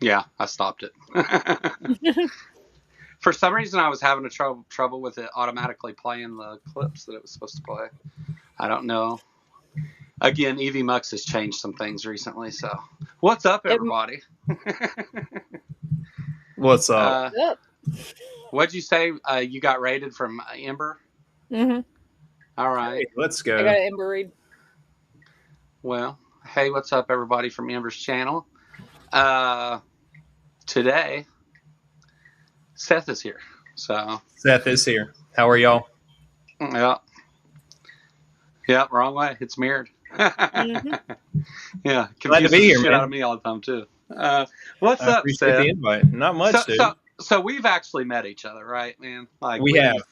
Yeah, I stopped it. For some reason, I was having trouble with it automatically playing the clips that it was supposed to play. I don't know. Again, Evie Mux has changed some things recently. So, what's up, everybody? What's up? What'd you say? You got rated from Ember? Mm-hmm. All right. Hey, let's go. I got Ember read. Well, hey, what's up, everybody from Ember's channel? Today, Seth is here. So Seth is here. How are y'all? Yeah, wrong way. It's mirrored. Mm-hmm. Yeah, Glad to confuses be here, the shit man. out of me all the time too. What's I up, appreciate Seth? the invite. Not much, dude. So we've actually met each other, right, man? Like we have.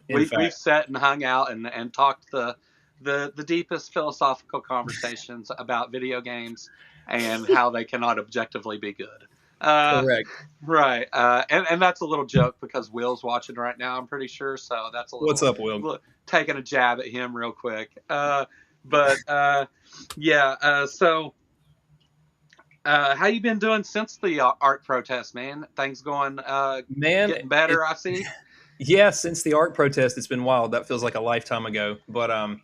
We've sat and hung out and talked the deepest philosophical conversations about video games and how they cannot objectively be good. Correct. Right. And that's a little joke because Will's watching right now, I'm pretty sure. So that's a little. What's up, Will? Taking a jab at him real quick. Yeah. So, how you been doing since the art protest, man? Things going getting better, I see. Yeah, since the art protest, it's been wild. That feels like a lifetime ago. But I'm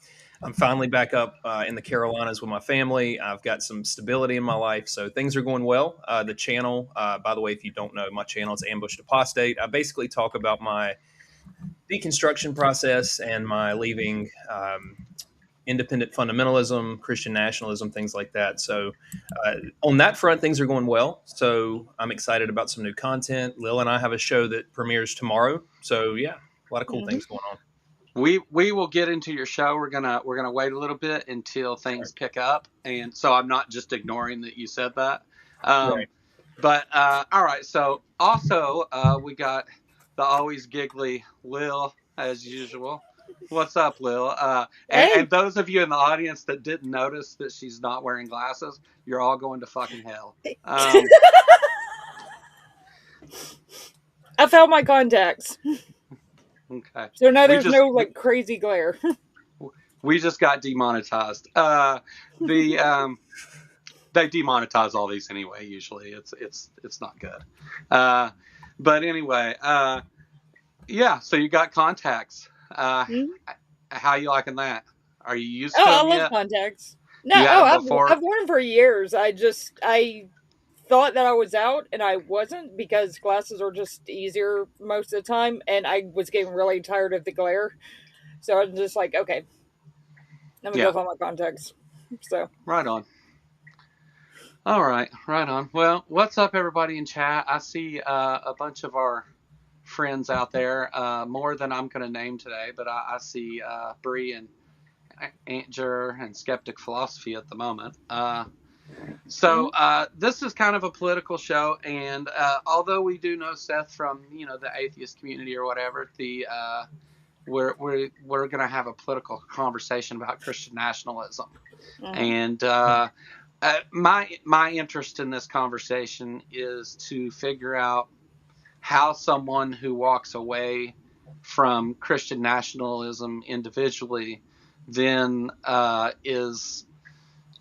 finally back up in the Carolinas with my family. I've got some stability in my life, so things are going well. The channel, by the way, if you don't know, my channel is Ambushed Apostate. I basically talk about my deconstruction process and my leaving independent fundamentalism, Christian nationalism, things like that. So on that front, things are going well. So I'm excited about some new content. Lil and I have a show that premieres tomorrow. So yeah, a lot of cool things going on. We will get into your show. We're gonna wait a little bit until things pick up, and so I'm not just ignoring that you said that. Right. But all right. So also we got the always giggly Lil as usual. What's up, Lil? And those of you in the audience that didn't notice that she's not wearing glasses, you're all going to fucking hell. I found my contacts. Okay. So now there's no like crazy glare. We just got demonetized. They demonetize all these anyway. Usually, it's not good. But anyway, yeah. So you got contacts. How you liking that? Are you used to them I love yet? contacts. No, I've worn them for years. I thought that I was out, and I wasn't because glasses are just easier most of the time, and I was getting really tired of the glare. So I was just like, okay, I'm gonna go find my contacts. So right on. All right, right on. Well, what's up, everybody in chat? I see a bunch of our friends out there, more than I'm going to name today, but I see Bree and Antjer and Skeptic Philosophy at the moment. So this is kind of a political show, and although we do know Seth from the atheist community or whatever, we're going to have a political conversation about Christian nationalism, and my interest in this conversation is to figure out how someone who walks away from Christian nationalism individually then is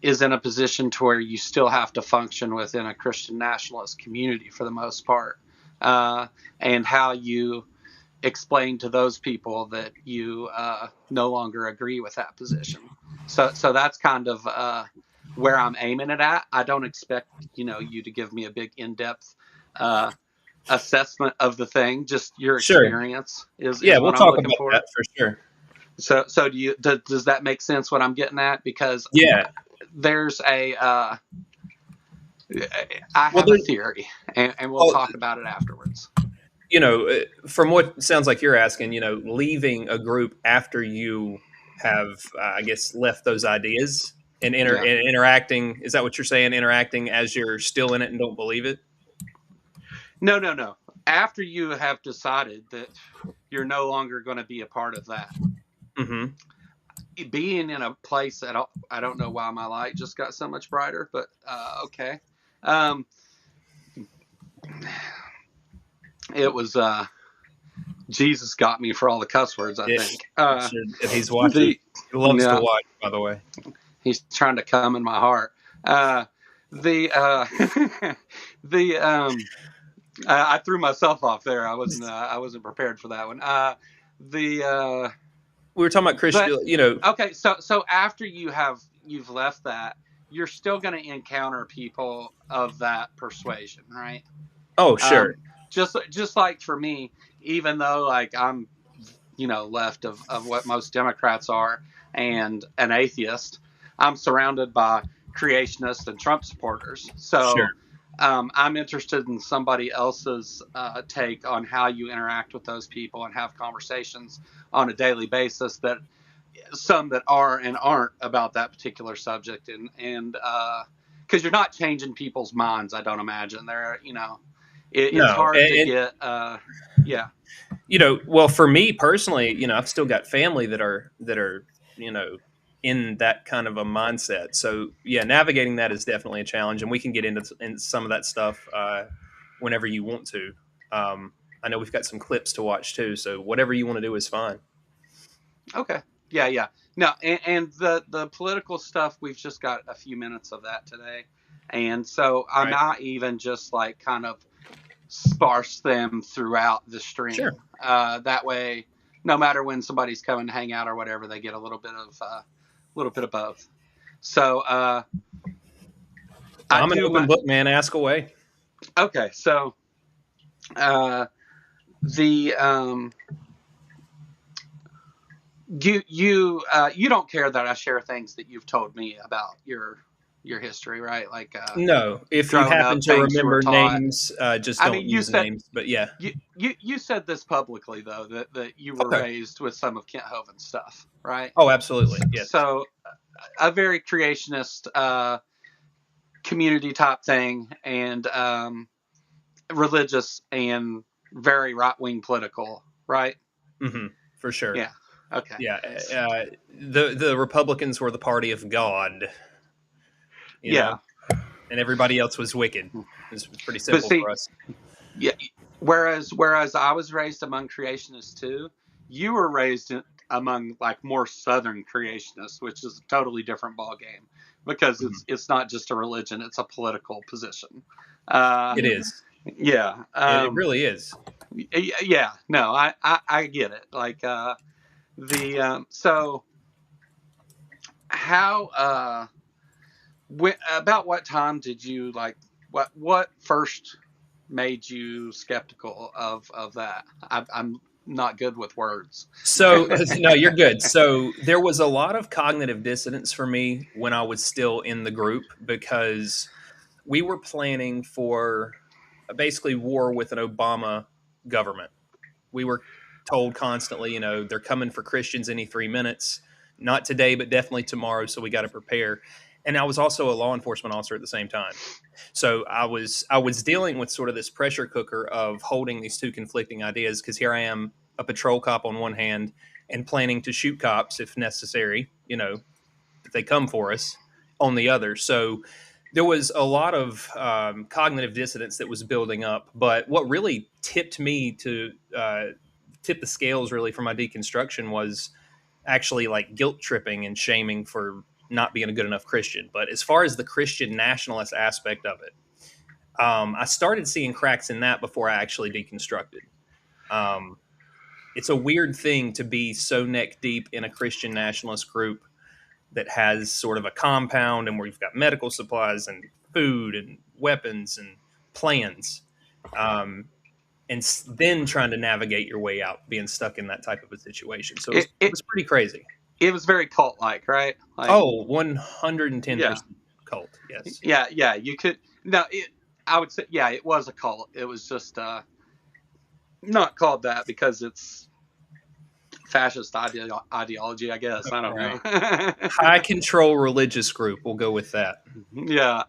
in a position to where you still have to function within a Christian nationalist community for the most part, and how you explain to those people that you no longer agree with that position. So that's kind of where I'm aiming it at. I don't expect you to give me a big in-depth assessment of the thing. Just your experience is we'll what talk I'm looking about for. that for sure. So does that make sense? What I'm getting at? Because there's I have a theory, and we'll talk about it afterwards. From what sounds like you're asking, leaving a group after you have, I guess, left those ideas and interacting. Is that what you're saying? Interacting as you're still in it and don't believe it? No. After you have decided that you're no longer going to be a part of that. Mm-hmm. Being in a place that I don't know why my light just got so much brighter, but okay. It was Jesus got me for all the cuss words, I think. If he's watching, he loves to watch, by the way. He's trying to come in my heart. the the I threw myself off there. I wasn't prepared for that one. The We were talking about Christian, but okay, so after you've left that, you're still going to encounter people of that persuasion, right? Oh, sure. Just like for me, even though like I'm left of what most Democrats are and an atheist, I'm surrounded by creationists and Trump supporters. So Sure. I'm interested in somebody else's take on how you interact with those people and have conversations on a daily basis, that some that are and aren't about that particular subject, and because you're not changing people's minds, I don't imagine. It's hard to get yeah. Well, for me personally, I've still got family that are in that kind of a mindset. So yeah, navigating that is definitely a challenge, and we can get into some of that stuff whenever you want to. I know we've got some clips to watch too, so whatever you want to do is fine. Okay. Yeah. No, and the political stuff, we've just got a few minutes of that today, and so I might even just like kind of sparse them throughout the stream. Sure. That way, no matter when somebody's coming to hang out or whatever, they get a little bit of both. So I'm an open book, man. Ask away. Okay, so you don't care that I share things that you've told me about your history, right? Like no, if you happen to remember names, just don't use names. But yeah, you said this publicly though, that you were raised with some of Kent Hovind's stuff, right? Oh, absolutely. Yes. So a very creationist community type thing, and religious and very right wing political, right? Mm-hmm, for sure. Yeah. Okay. Yeah. The Republicans were the party of God. You know? And everybody else was wicked. It's pretty simple for us. Yeah. Whereas I was raised among creationists too, you were raised among like more Southern creationists, which is a totally different ball game, because it's not just a religion; it's a political position. It is. Yeah. It really is. Yeah. No, I get it. Like so how about what time did you like what first made you skeptical of that? I'm not good with words. So no, you're good. So there was a lot of cognitive dissonance for me when I was still in the group, because we were planning for basically war with an Obama government. We were told constantly, they're coming for Christians any 3 minutes. Not today, but definitely tomorrow. So we got to prepare. And I was also a law enforcement officer at the same time. So I was dealing with sort of this pressure cooker of holding these two conflicting ideas, because here I am, a patrol cop on one hand and planning to shoot cops if necessary, if they come for us, on the other. So there was a lot of cognitive dissonance that was building up. But what really tipped me to tip the scales really for my deconstruction was actually like guilt tripping and shaming for not being a good enough Christian. But as far as the Christian nationalist aspect of it, I started seeing cracks in that before I actually deconstructed. It's a weird thing to be so neck deep in a Christian nationalist group that has sort of a compound, and where you've got medical supplies and food and weapons and plans, and then trying to navigate your way out, being stuck in that type of a situation. So it was pretty crazy. It was very cult-like, right? Like, 110% cult. Yes. Yeah. You could I would say, yeah, it was a cult. It was just not called that because it's fascist ideology, I guess. I don't know. High control religious group. We'll go with that. Yeah.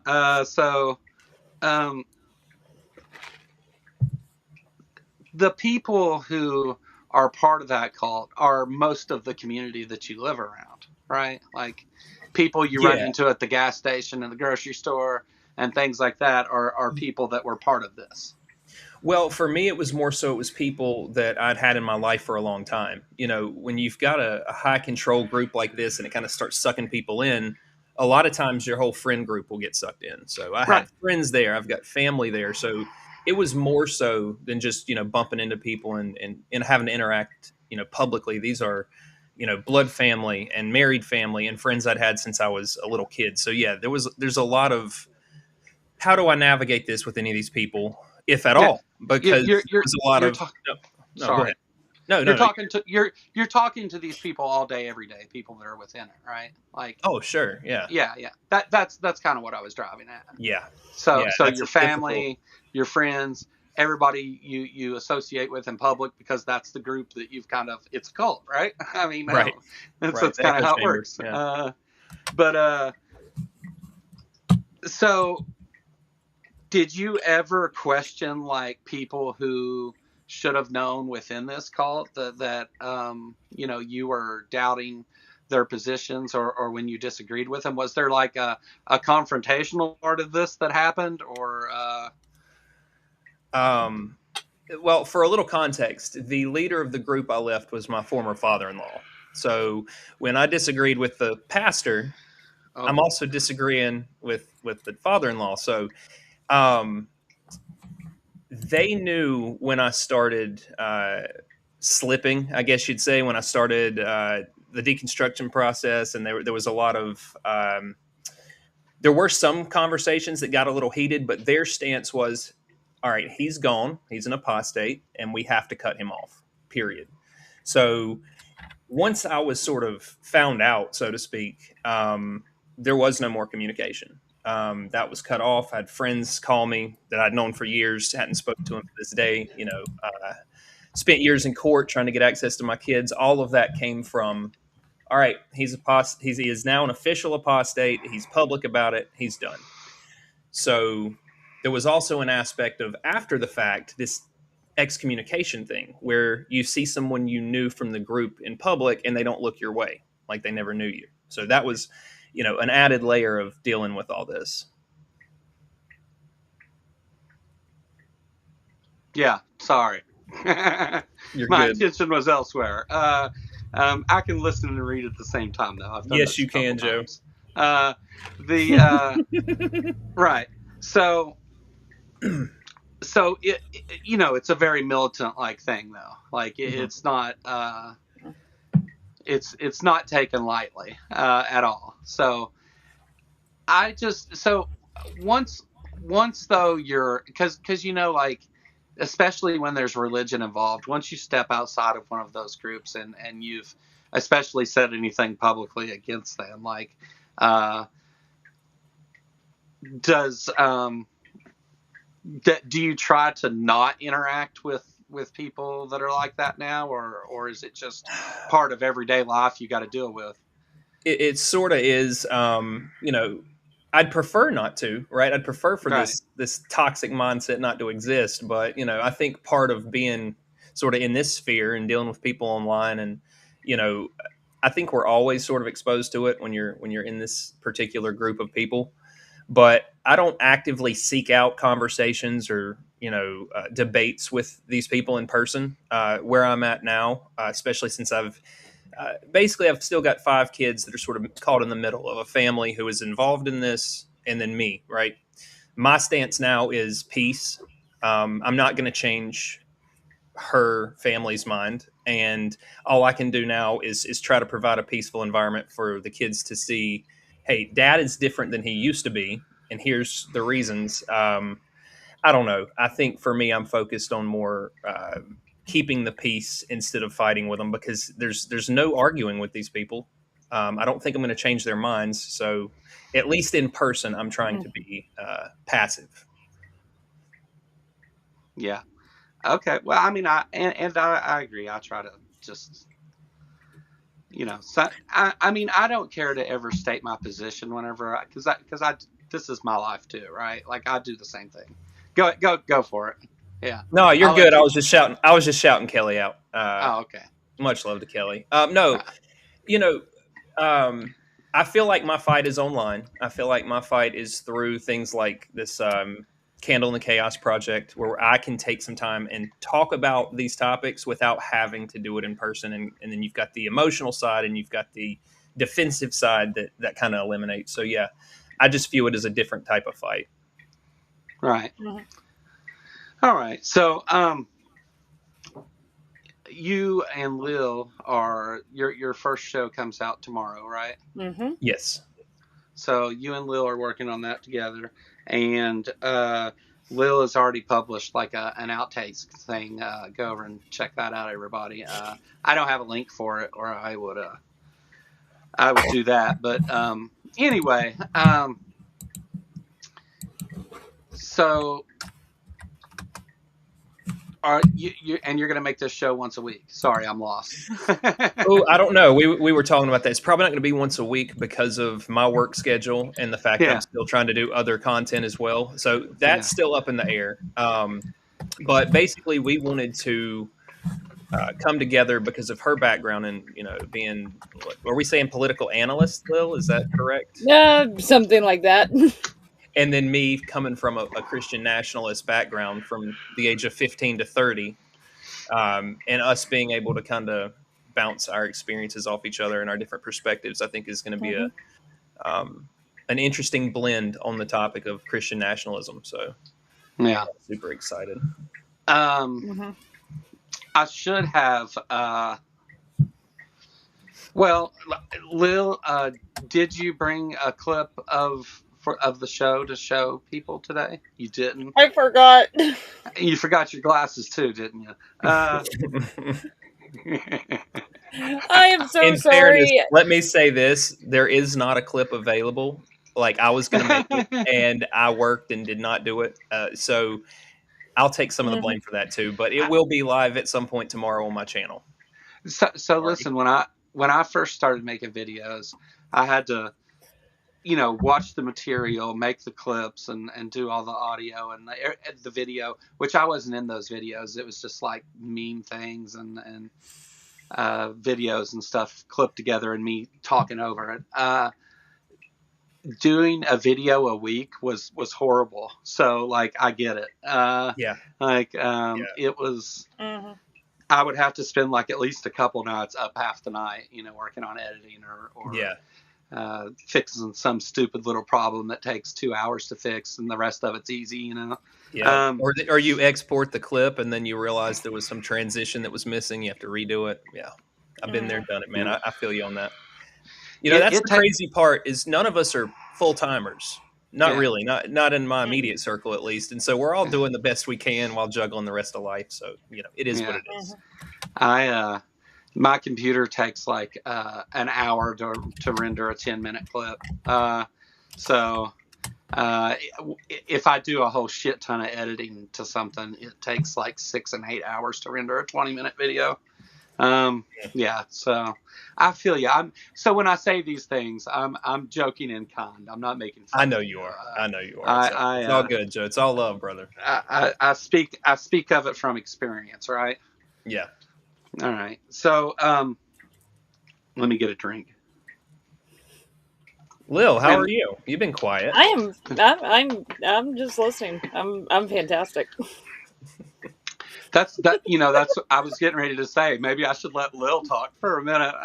The people who are part of that cult are most of the community that you live around, right? Like people you run into at the gas station and the grocery store and things like that are people that were part of this. Well, for me, it was more so it was people that I'd had in my life for a long time. When you've got a high control group like this and it kind of starts sucking people in, a lot of times your whole friend group will get sucked in. So I had friends there, I've got family there. So it was more so than just, bumping into people and having to interact, publicly. These are, blood family and married family and friends I'd had since I was a little kid. So yeah, there's a lot of, how do I navigate this with any of these people, if at all? Because there's a lot of, sorry. Go ahead. No, you're talking to these people all day, every day, people that are within it, right? Like, oh, sure. Yeah. That's kind of what I was driving at. Yeah. So your family, your friends, everybody you associate with in public, because that's the group that you've kind of, it's a cult, right? I mean, right. That's kind of how it works. Yeah. So did you ever question like people who should have known within this cult that you were doubting their positions, or when you disagreed with them? Was there like a confrontational part of this that happened, or well, for a little context, the leader of the group I left was my former father-in-law. So when I disagreed with the pastor, I'm also disagreeing with the father-in-law. So they knew when I started slipping, I guess you'd say, when I started the deconstruction process, and there was a lot of there were some conversations that got a little heated, but their stance was, all right, he's gone, he's an apostate, and we have to cut him off, period. So once I was sort of found out, so to speak, there was no more communication. That was cut off. I had friends call me that I'd known for years, hadn't spoken to him to this day, spent years in court trying to get access to my kids. All of that came from, all right, he is now an official apostate. He's public about it. He's done. So there was also an aspect of, after the fact, this excommunication thing where you see someone you knew from the group in public and they don't look your way, like they never knew you. So that was, an added layer of dealing with all this. Yeah, sorry. My attention was elsewhere. I can listen and read at the same time, though. I've done yes, you can, Joe. Right. So it, it's a very militant like thing, though. Like it's not it's not taken lightly at all. So once though you're, because like, especially when there's religion involved, once you step outside of one of those groups and you've especially said anything publicly against them, like do you try to not interact with people that are like that now, or is it just part of everyday life you got to deal with? It sort of is. I'd prefer not to, right? I'd prefer for this toxic mindset not to exist. But, I think part of being sort of in this sphere and dealing with people online, and, I think we're always sort of exposed to it when you're in this particular group of people. But I don't actively seek out conversations or, debates with these people in person where I'm at now, especially since I've still got 5 kids that are sort of caught in the middle of a family who is involved in this, and then me, right? My stance now is peace. I'm not going to change her family's mind, and all I can do now is try to provide a peaceful environment for the kids to see, hey, dad is different than he used to be, and here's the reasons. I don't know. I think for me, I'm focused on more keeping the peace instead of fighting with them, because there's no arguing with these people. I don't think I'm going to change their minds. So at least in person, I'm trying to be passive. Yeah. Okay. Well, I mean, I agree. I try to just, I don't care to ever state my position whenever because this is my life too, right? Like I do the same thing. Go for it. Yeah. No, you're good. I was just shouting Kelly out. Okay. Much love to Kelly. I feel like my fight is online. I feel like my fight is through things like this Candle in the Chaos project, where I can take some time and talk about these topics without having to do it in person. And then you've got the emotional side, and you've got the defensive side that kind of eliminates. So yeah, I just view it as a different type of fight. Right. All right. So you and Lil are your first show comes out tomorrow, right? Yes. So you and Lil are working on that together, and Lil has already published like an outtakes thing. Go over and check that out, everybody. I don't have a link for it, or I would do that. But anyway, so are you and you're going to make this show once a week? Sorry, I'm lost. Oh, I don't know. We were talking about that. It's probably not going to be once a week because of my work schedule and the fact that I'm still trying to do other content as well. So that's still up in the air. But basically, we wanted to come together because of her background and being, are we saying political analyst, Lil? Is that correct? Something like that. And then me coming from a Christian nationalist background from the age of 15 to 30, and us being able to kind of bounce our experiences off each other and our different perspectives, I think is going to be an interesting blend on the topic of Christian nationalism. So yeah, super excited. I should have. Well, Lil, did you bring a clip of the show to show people today? You didn't. I forgot. You forgot your glasses too, didn't you? I am so In sorry. Fairness, let me say this: there is not a clip available. Like, I was going to make it, and I worked and did not do it. So I'll take some of the blame for that too. But it will be live at some point tomorrow on my channel. So listen, when I first started making videos, I had to, watch the material, make the clips, and do all the audio and the video, which I wasn't in those videos. It was just like meme things and videos and stuff clipped together and me talking over it. Doing a video a week was horrible. So like, I get it. It was. I would have to spend like at least a couple nights up half the night, working on editing or fixing some stupid little problem that takes 2 hours to fix, and the rest of it's easy, Yeah. Or you export the clip and then you realize there was some transition that was missing. You have to redo it. Yeah. I've been there, done it, man. I feel you on that. That's the crazy part is none of us are full timers. Not really, not in my immediate circle, at least. And so we're all doing the best we can while juggling the rest of life. So, it is what it is. My computer takes like an hour to render a 10-minute clip. So if I do a whole shit ton of editing to something, it takes like 6 and 8 hours to render a 20-minute video. So I feel you. So when I say these things, I'm joking in kind. I'm not making fun. I know you are. It's all good, Joe. It's all love, brother. I speak of it from experience, right? Yeah. All right. So let me get a drink. Lil, how are you? You've been quiet. I'm just listening. I'm fantastic. That's I was getting ready to say. Maybe I should let Lil talk for a minute.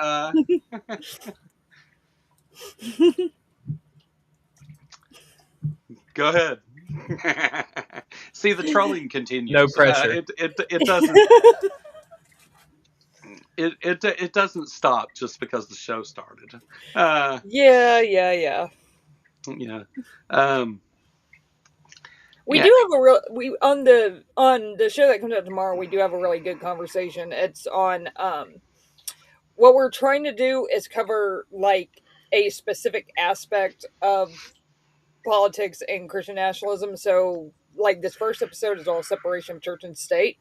Go ahead. See, the trolling continues. No pressure. It doesn't. It doesn't stop just because the show started. Yeah. We do have on the show that comes out tomorrow. We do have a really good conversation. It's on what we're trying to do is cover like a specific aspect of politics and Christian nationalism. So like this first episode is all separation of church and state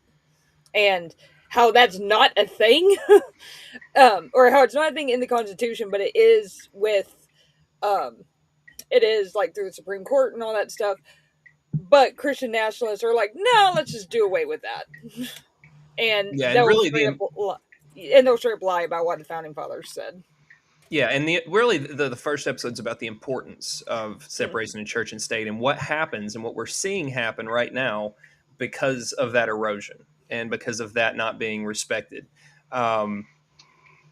and how that's not a thing, or how it's not a thing in the Constitution, but it is with, it is like through the Supreme Court and all that stuff. But Christian nationalists are like, no, let's just do away with that. And they'll straight up lie about what the founding fathers said. Yeah, and the first episode's about the importance of separation of church and state and what happens and what we're seeing happen right now because of that erosion and because of that not being respected.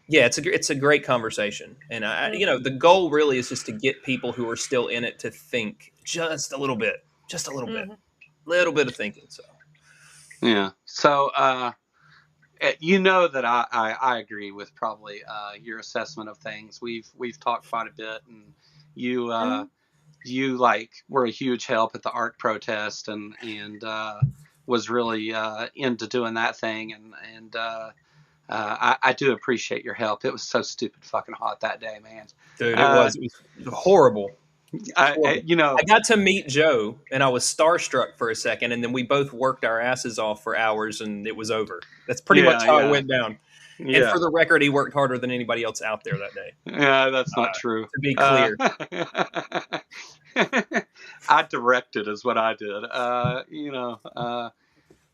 Yeah, it's a great conversation, and the goal really is just to get people who are still in it to think just a little bit, little bit of thinking. So yeah. So that I agree with probably your assessment of things. We've talked quite a bit, and you like were a huge help at the ARC protest, and was really into doing that thing, and I do appreciate your help. It was so stupid fucking hot that day, man. dude, it was horrible. I got to meet Joe, and I was starstruck for a second, and then we both worked our asses off for hours, and it was over. That's pretty much how it went down. Yeah. And for the record, he worked harder than anybody else out there that day. Yeah, that's not true. To be clear. I directed is what I did.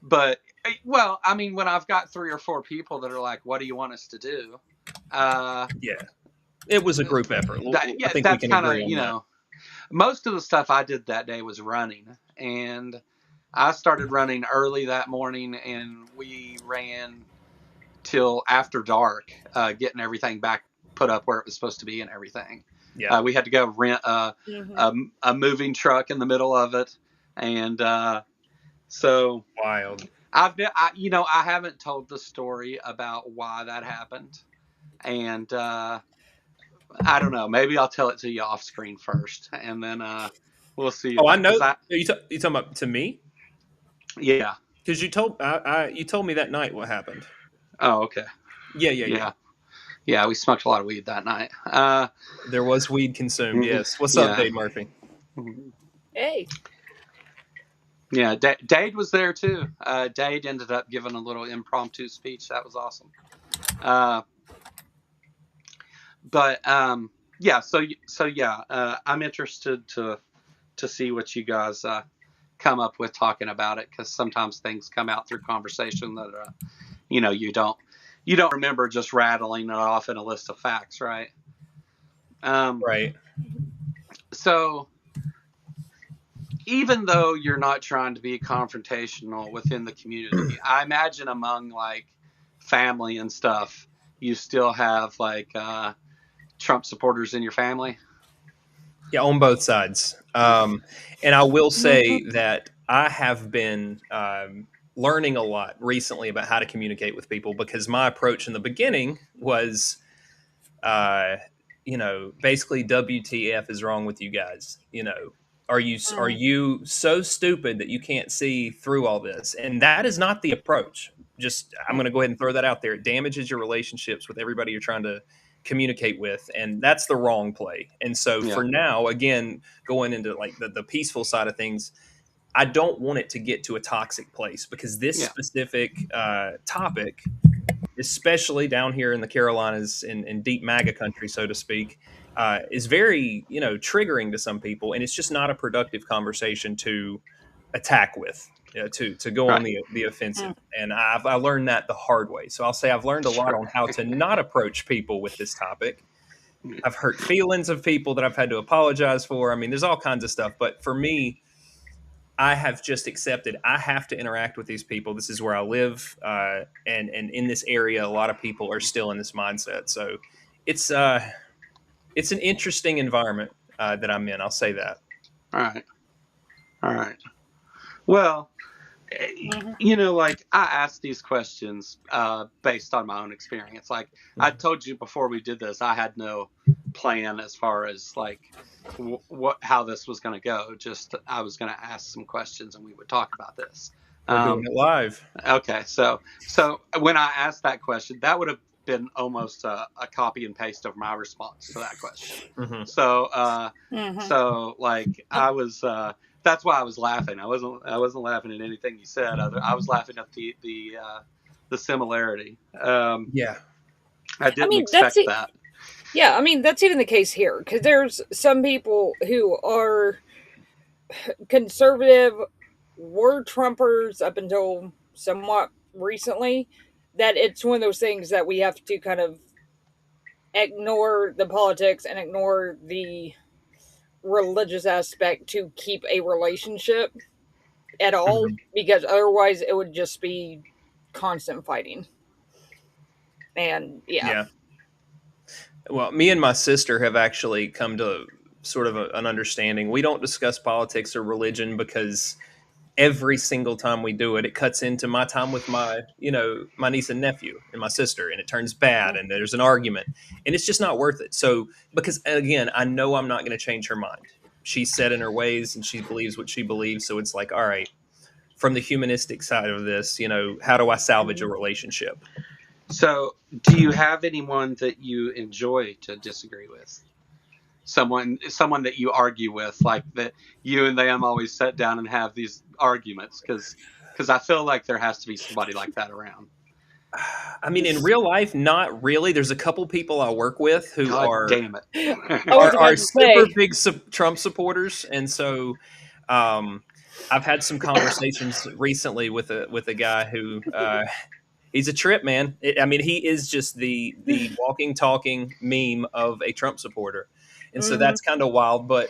But, well, I mean, when I've got 3 or 4 people that are like, what do you want us to do? Yeah. It was a group effort. I think that's kind of, most of the stuff I did that day was running. And I started running early that morning, and we ran till after dark, getting everything back put up where it was supposed to be and everything. Yeah. We had to go rent a moving truck in the middle of it, and so wild. I haven't told the story about why that happened, and I don't know. Maybe I'll tell it to you off screen first, and then we'll see. Oh, I know. You talking about to me? Yeah, because you told me that night what happened. Oh, okay. Yeah, we smoked a lot of weed that night. There was weed consumed, yes. What's up, Dade Murphy? Hey. Yeah, Dade was there too. Dade ended up giving a little impromptu speech. That was awesome. I'm interested to see what you guys come up with talking about it, because sometimes things come out through conversation that you don't remember just rattling it off in a list of facts, right? Right. So even though you're not trying to be confrontational within the community, I imagine among like family and stuff, you still have like Trump supporters in your family. Yeah, on both sides. And I will say that I have been learning a lot recently about how to communicate with people, because my approach in the beginning was, basically WTF is wrong with you guys? Are you so stupid that you can't see through all this? And that is not the approach. I'm going to go ahead and throw that out there. It damages your relationships with everybody you're trying to communicate with, and that's the wrong play. And so for now, again, going into like the peaceful side of things, I don't want it to get to a toxic place, because this specific topic, especially down here in the Carolinas, in deep MAGA country, so to speak, is very, triggering to some people, and it's just not a productive conversation to attack with, to go on the offensive. And I learned that the hard way. So I'll say I've learned a lot on how to not approach people with this topic. I've hurt feelings of people that I've had to apologize for. I mean, there's all kinds of stuff. But for me, I have just accepted I have to interact with these people. This is where I live. And in this area, a lot of people are still in this mindset. So it's an interesting environment that I'm in. I'll say that. All right. Well, like I asked these questions based on my own experience. Like I told you before we did this, I had no plan as far as like how this was going to go. Just I was going to ask some questions and we would talk about this. We're doing it live. Okay, so when I asked that question, that would have been almost a copy and paste of my response to that question. Mm-hmm. So like I was. That's why I was laughing. I wasn't laughing at anything you said. I was laughing at the similarity. I didn't expect that. Yeah, I mean that's even the case here, because there's some people who are conservative, were Trumpers up until somewhat recently. That it's one of those things that we have to kind of ignore the politics and ignore the religious aspect to keep a relationship at all, because otherwise it would just be constant fighting. And Well, me and my sister have actually come to sort of an understanding. We don't discuss politics or religion because every single time we do it, it cuts into my time with my niece and nephew and my sister, and it turns bad, and there's an argument, and it's just not worth it. So, because again, I know I'm not going to change her mind. She's set in her ways, and she believes what she believes. So it's like, all right, from the humanistic side of this, how do I salvage a relationship? So, do you have anyone that you enjoy to disagree with? Someone that you argue with, like that you and them always sit down and have these arguments? Because I feel like there has to be somebody like that around. I mean, in real life, not really. There's a couple people I work with who damn it. are super big Trump supporters, and so I've had some conversations recently with a guy who he's a trip, man. I mean, he is just the walking, talking meme of a Trump supporter, and so that's kind of wild. But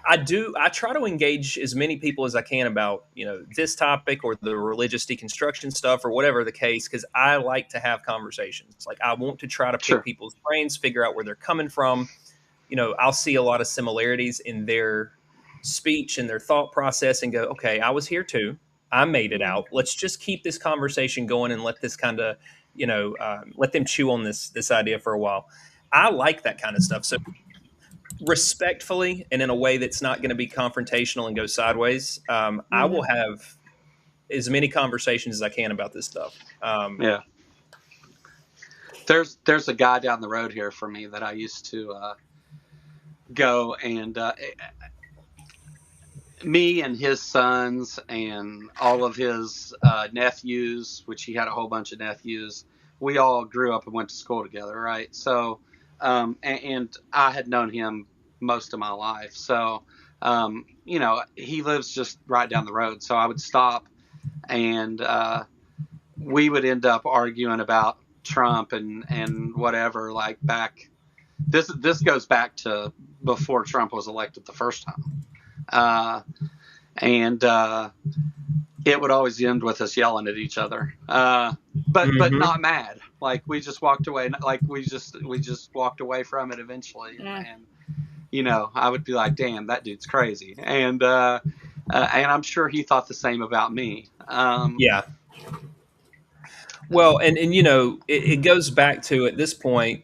I try to engage as many people as I can about this topic or the religious deconstruction stuff or whatever the case, because I like to have conversations. Like, I want to try to pick people's brains, figure out where they're coming from. I'll see a lot of similarities in their speech and their thought process and go, okay, I was here too. I made it out. Let's just keep this conversation going and let this kind of, let them chew on this idea for a while. I like that kind of stuff. So respectfully and in a way that's not going to be confrontational and go sideways, I will have as many conversations as I can about this stuff. Yeah. There's a guy down the road here for me that I used to go and me and his sons and all of his nephews, which he had a whole bunch of nephews, we all grew up and went to school together, right? So, and I had known him most of my life. So, he lives just right down the road. So I would stop and we would end up arguing about Trump and whatever, like back. This goes back to before Trump was elected the first time. And it would always end with us yelling at each other, but not mad. Like we just walked away. Like we just walked away from it eventually. And I would be like, "Damn, that dude's crazy," and I'm sure he thought the same about me. Yeah. Well, and it goes back to, at this point,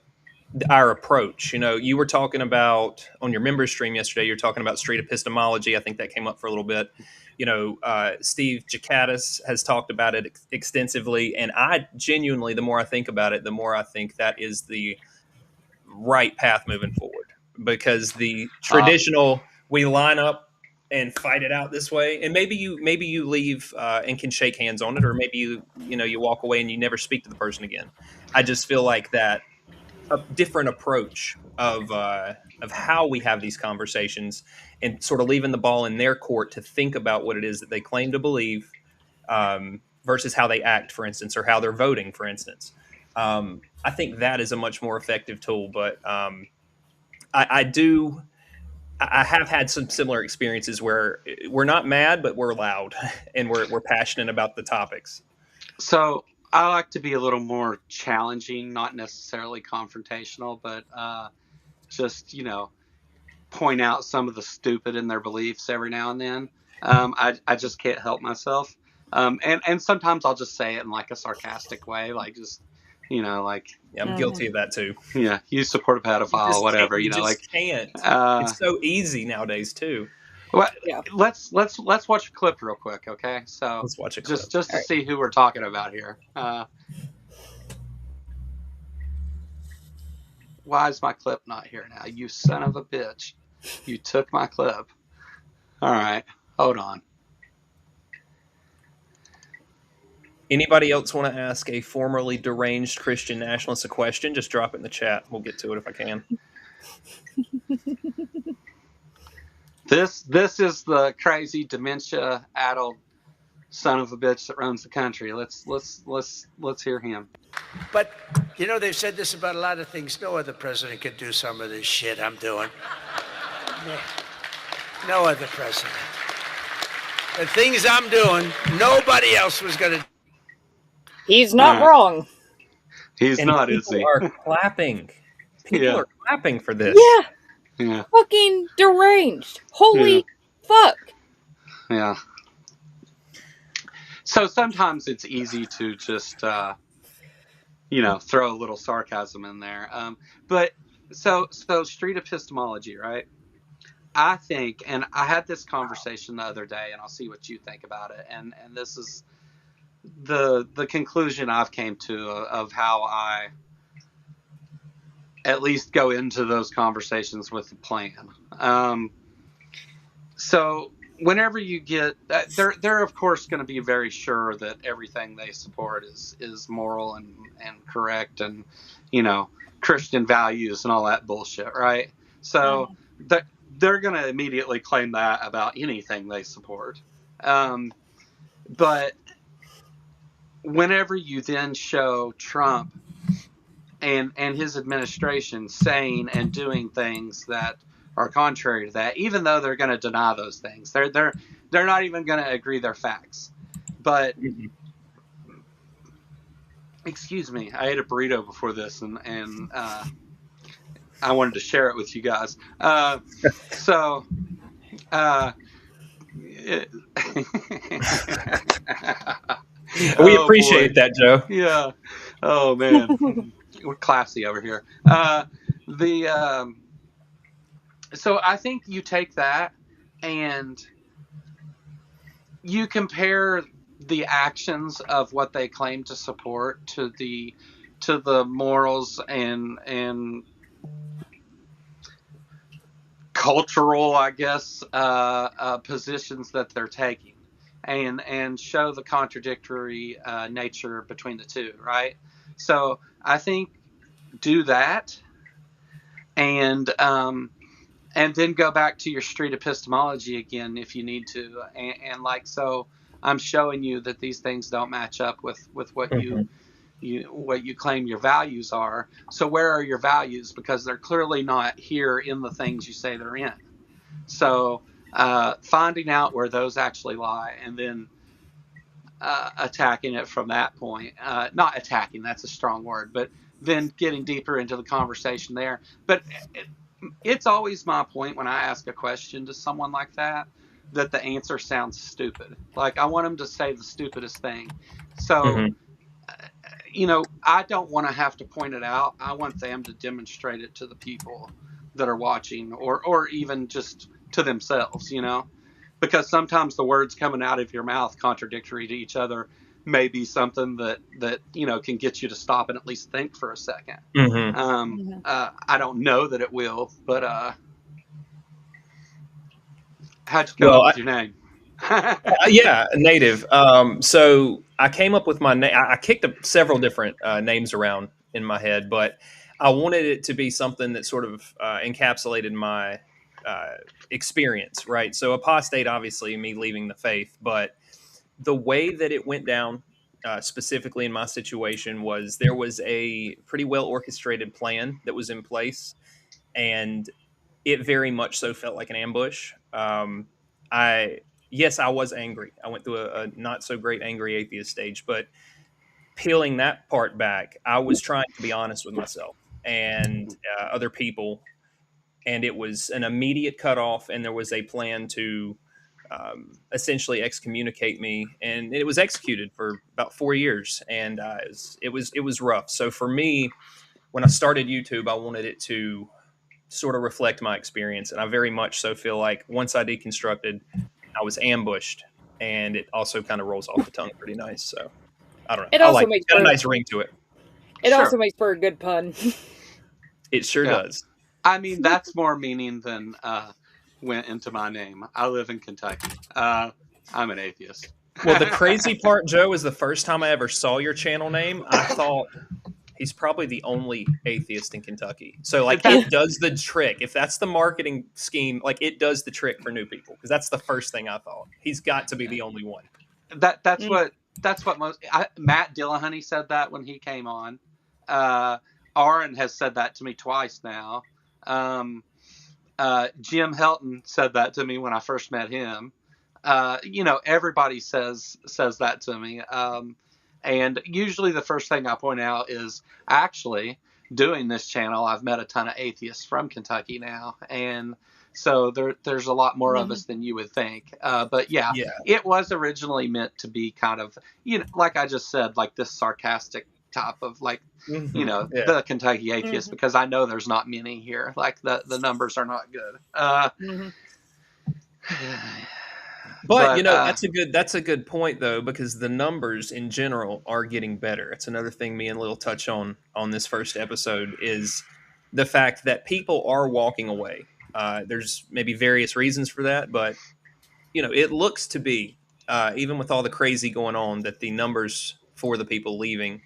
our approach. You were talking about on your member stream yesterday, you're talking about street epistemology. I think that came up for a little bit. Steve Jakatis has talked about it extensively, and I genuinely, the more I think about it, the more I think that is the right path moving forward, because the traditional, we line up and fight it out this way, and maybe you leave and can shake hands on it, or maybe you walk away and you never speak to the person again. I just feel like that a different approach of how we have these conversations, and sort of leaving the ball in their court to think about what it is that they claim to believe, versus how they act, for instance, or how they're voting, for instance. I think that is a much more effective tool. But I have had some similar experiences where we're not mad, but we're loud and we're passionate about the topics. So I like to be a little more challenging, not necessarily confrontational, but just, point out some of the stupid in their beliefs every now and then. I just can't help myself. And sometimes I'll just say it in like a sarcastic way, like just, like. Yeah, I'm guilty of that too. Yeah, you support a pedophile, whatever. You can't. It's so easy nowadays too. Well, yeah. Let's watch a clip real quick, okay? So let's watch a clip. Just to see who we're talking about here. Why is my clip not here now? You son of a bitch! You took my clip. All right, hold on. Anybody else want to ask a formerly deranged Christian nationalist a question? Just drop it in the chat. We'll get to it if I can. This is the crazy dementia-addled son of a bitch that runs the country. Let's hear him. But they've said this about a lot of things. No other president could do some of this shit I'm doing. No other president. The things I'm doing, nobody else was going to. He's not wrong. He's not, is he? Are clapping. People are clapping for this. Yeah. Fucking deranged. Holy fuck. Yeah. So sometimes it's easy to just, throw a little sarcasm in there. But so street epistemology, right? I think, and I had this conversation the other day, and I'll see what you think about it. And this is the conclusion I've came to of how I at least go into those conversations with a plan. So whenever you get, they're of course going to be very sure that everything they support is moral and correct and, Christian values and all that bullshit, right? So they're going to immediately claim that about anything they support. But whenever you then show Trump and his administration saying and doing things that are contrary to that, even though they're going to deny those things, they're not even going to agree they're facts. But excuse me, I ate a burrito before this, and I wanted to share it with you guys. We appreciate that, Joe. Yeah. Oh man, we're classy over here. So I think you take that and you compare the actions of what they claim to support to the morals and cultural, I guess, positions that they're taking, and show the contradictory nature between the two, right? So I think do that, and then go back to your street epistemology again if you need to, and so I'm showing you that these things don't match up with what what you claim your values are. So where are your values? Because they're clearly not here in the things you say they're in. So finding out where those actually lie, and then attacking it from that point. Not attacking, that's a strong word, but then getting deeper into the conversation there. But it's always my point when I ask a question to someone like that the answer sounds stupid. Like I want them to say the stupidest thing. So, I don't want to have to point it out. I want them to demonstrate it to the people that are watching, or even just to themselves, because sometimes the words coming out of your mouth contradictory to each other may be something that can get you to stop and at least think for a second. I don't know that it will, but how'd you come up with your name? Yeah, native. So I came up with my name. I kicked up several different names around in my head, but I wanted it to be something that sort of encapsulated my experience, right? So apostate, obviously, me leaving the faith, but the way that it went down, specifically in my situation, was there was a pretty well orchestrated plan that was in place, and it very much so felt like an ambush. Yes, I was angry. I went through a not so great angry atheist stage, but peeling that part back, I was trying to be honest with myself and other people, and it was an immediate cutoff, and there was a plan to essentially excommunicate me, and it was executed for about 4 years, and it was rough. So for me, when I started YouTube, I wanted it to sort of reflect my experience, and I very much so feel like once I deconstructed, I was ambushed, and it also kind of rolls off the tongue pretty nice. So I don't know. It also got a nice ring to it. It also makes for a good pun. It sure does. I mean, that's more meaning than went into my name. I live in Kentucky. I'm an atheist. Well, the crazy part, Joe, is the first time I ever saw your channel name, I thought he's probably the only atheist in Kentucky. So, it does the trick. If that's the marketing scheme, it does the trick for new people, because that's the first thing I thought. He's got to be the only one. That's what Matt Dillahunty said that when he came on. Aaron has said that to me twice now. Jim Helton said that to me when I first met him. Everybody says that to me. And usually the first thing I point out is actually doing this channel, I've met a ton of atheists from Kentucky now, and so there's a lot more of us than you would think. But yeah, it was originally meant to be kind of, like I just said, like this sarcastic type of like, the Kentucky atheists, because I know there's not many here. Like the numbers are not good. But that's a good point though, because the numbers in general are getting better. It's another thing me and Lil touch on this first episode is the fact that people are walking away. There's maybe various reasons for that, but it looks to be even with all the crazy going on that the numbers for the people leaving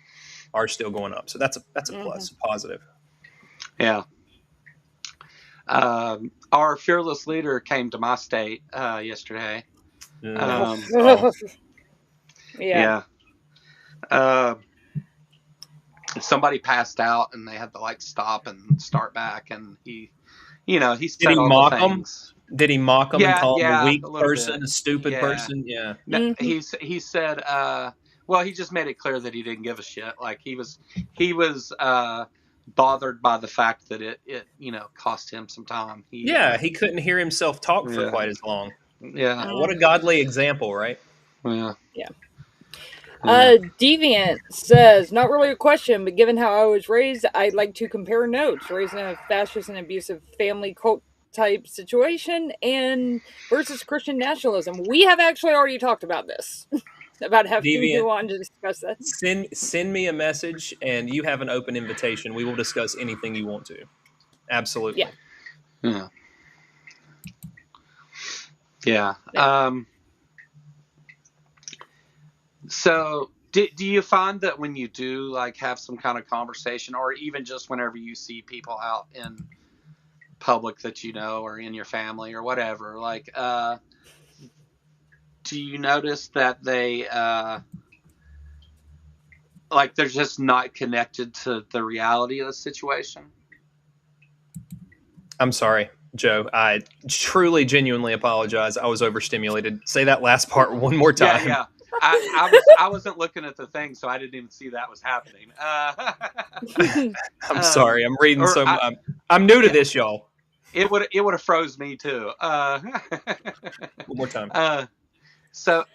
are still going up. So that's a plus, a positive. Yeah. Our fearless leader came to my state yesterday. Yeah. Somebody passed out and they had to like stop and start back, and he said all the things. Did he mock him and call him a weak person, bit. A stupid person? Yeah. No, he said, well, he just made it clear that he didn't give a shit. Like he was bothered by the fact that it cost him some time. He couldn't hear himself talk for quite as long. Yeah. What a godly example, right? Yeah. Deviant says, not really a question, but given how I was raised, I'd like to compare notes. Raised in a fascist and abusive family cult type situation and versus Christian nationalism. We have actually already talked about this. About having to go on to discuss that. Send me a message and you have an open invitation. We will discuss anything you want to. Absolutely. Yeah. So do you find that when you do like have some kind of conversation, or even just whenever you see people out in public that or in your family or whatever, like do you notice that they like they're just not connected to the reality of the situation? I'm sorry, Joe. I truly, genuinely apologize. I was overstimulated. Say that last part one more time. Yeah. I wasn't looking at the thing, so I didn't even see that was happening. I'm sorry. I'm reading I'm new to this, y'all. It would have froze me too. One more time. So,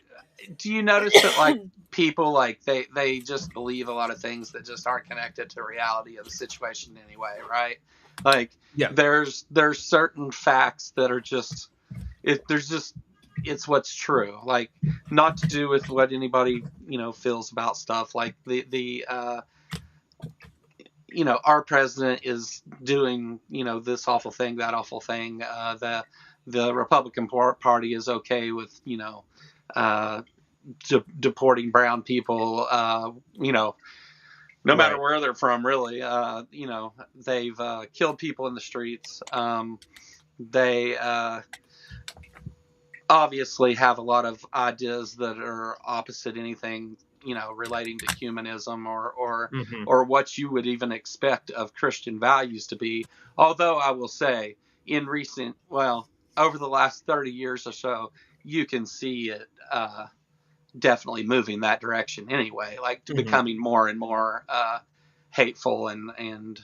do you notice that like people like they just believe a lot of things that just aren't connected to reality of the situation anyway, right? Like there's certain facts that are just it's what's true, like not to do with what anybody feels about stuff, like the our president is doing this awful thing, that awful thing, the Republican Party is okay with deporting brown people, no matter where they're from, really. They've killed people in the streets. They obviously have a lot of ideas that are opposite anything relating to humanism or what you would even expect of Christian values to be. Although I will say, over the last 30 years or so, you can see it definitely moving that direction anyway, like to becoming more and more hateful and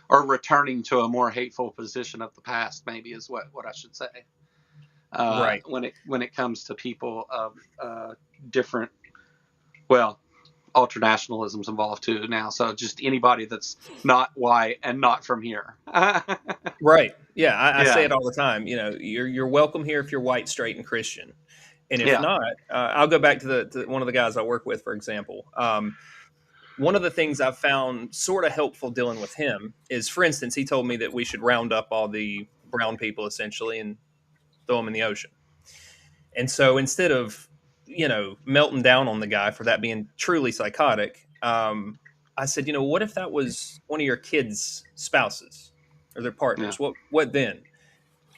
or returning to a more hateful position of the past, maybe is what I should say. When it comes to people of different, ultranationalism's involved too now. So just anybody that's not white and not from here. Right. Yeah. I say it all the time. You're welcome here if you're white, straight, and Christian. And if not, I'll go back to one of the guys I work with, for example. One of the things I've found sort of helpful dealing with him is, for instance, he told me that we should round up all the brown people essentially and throw them in the ocean. And so instead of, melting down on the guy for that being truly psychotic, I said, what if that was one of your kids' spouses or their partners? What then?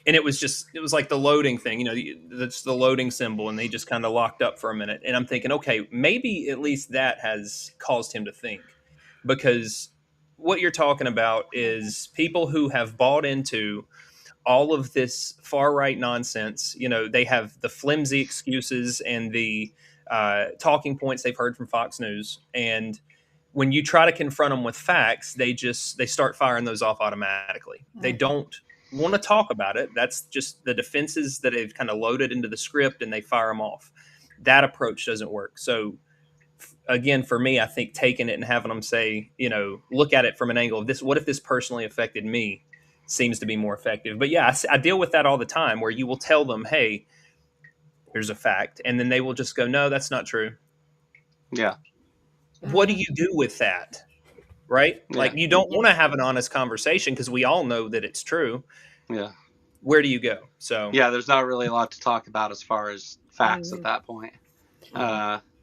And it was like the loading thing, that's the loading symbol. And they just kind of locked up for a minute. And I'm thinking, okay, maybe at least that has caused him to think, because what you're talking about is people who have bought into all of this far right nonsense. They have the flimsy excuses and the talking points they've heard from Fox News. And when you try to confront them with facts, they start firing those off automatically. They don't want to talk about it. That's just the defenses that they've kind of loaded into the script, and they fire them off. That approach doesn't work. So again, for me, I think taking it and having them say, look at it from an angle of this, what if this personally affected me, seems to be more effective. But yeah, I deal with that all the time, where you will tell them, hey, here's a fact. And then they will just go, no, that's not true. Yeah. What do you do with that? Right? Yeah. Like, you don't want to have an honest conversation because we all know that it's true. Yeah. Where do you go? So yeah, there's not really a lot to talk about as far as facts at that point.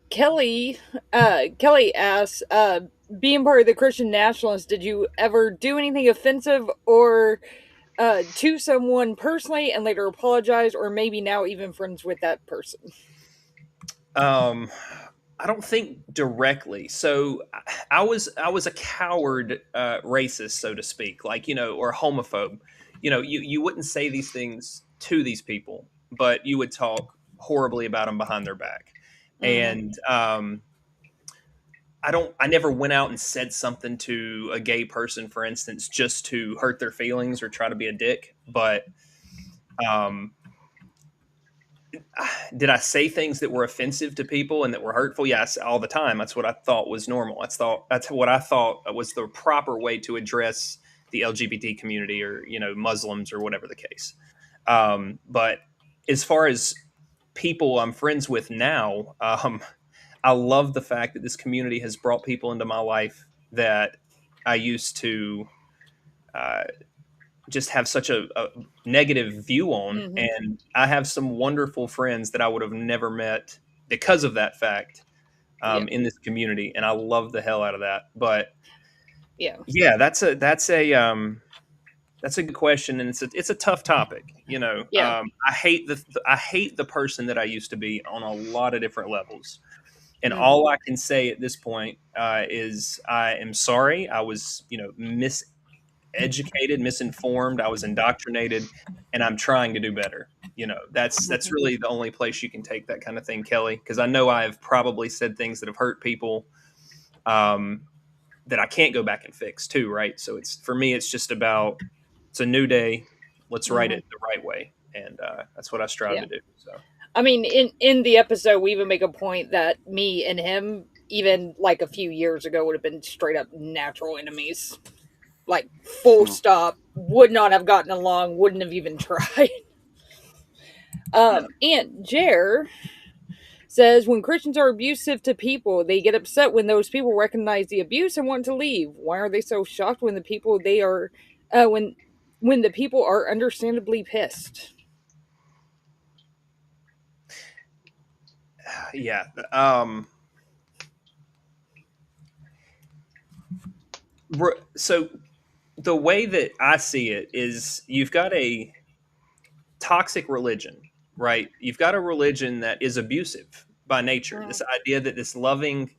Kelly asks, being part of the Christian nationalists, did you ever do anything offensive or to someone personally and later apologize, or maybe now even friends with that person? I don't think directly. So I was a coward, racist, so to speak, like, or homophobe. You wouldn't say these things to these people, but you would talk horribly about them behind their back. And I never went out and said something to a gay person, for instance, just to hurt their feelings or try to be a dick. But did I say things that were offensive to people and that were hurtful? Yes, all the time. That's what I thought was normal. That's what I thought was the proper way to address the LGBT community, or Muslims, or whatever the case. But as far as people I'm friends with now, I love the fact that this community has brought people into my life that I used to just have such a negative view on. And I have some wonderful friends that I would have never met because of that fact in this community. And I love the hell out of that. But yeah, that's a good question. And it's a tough topic. I hate the person that I used to be on a lot of different levels. And all I can say at this point is I am sorry. I was, miseducated, misinformed. I was indoctrinated, and I'm trying to do better. That's really the only place you can take that kind of thing, Kelly, because I know I've probably said things that have hurt people that I can't go back and fix too, right? So for me, it's just about, it's a new day. Let's write it the right way. And that's what I strive to do. So. I mean, in the episode, we even make a point that me and him, even like a few years ago, would have been straight up natural enemies. Like, full stop. Would not have gotten along. Wouldn't have even tried. Aunt Jer says, when Christians are abusive to people, they get upset when those people recognize the abuse and want to leave. Why are they so shocked when the people they are, when the people are understandably pissed? Yeah. So the way that I see it is, you've got a toxic religion, right? You've got a religion that is abusive by nature. This idea that this loving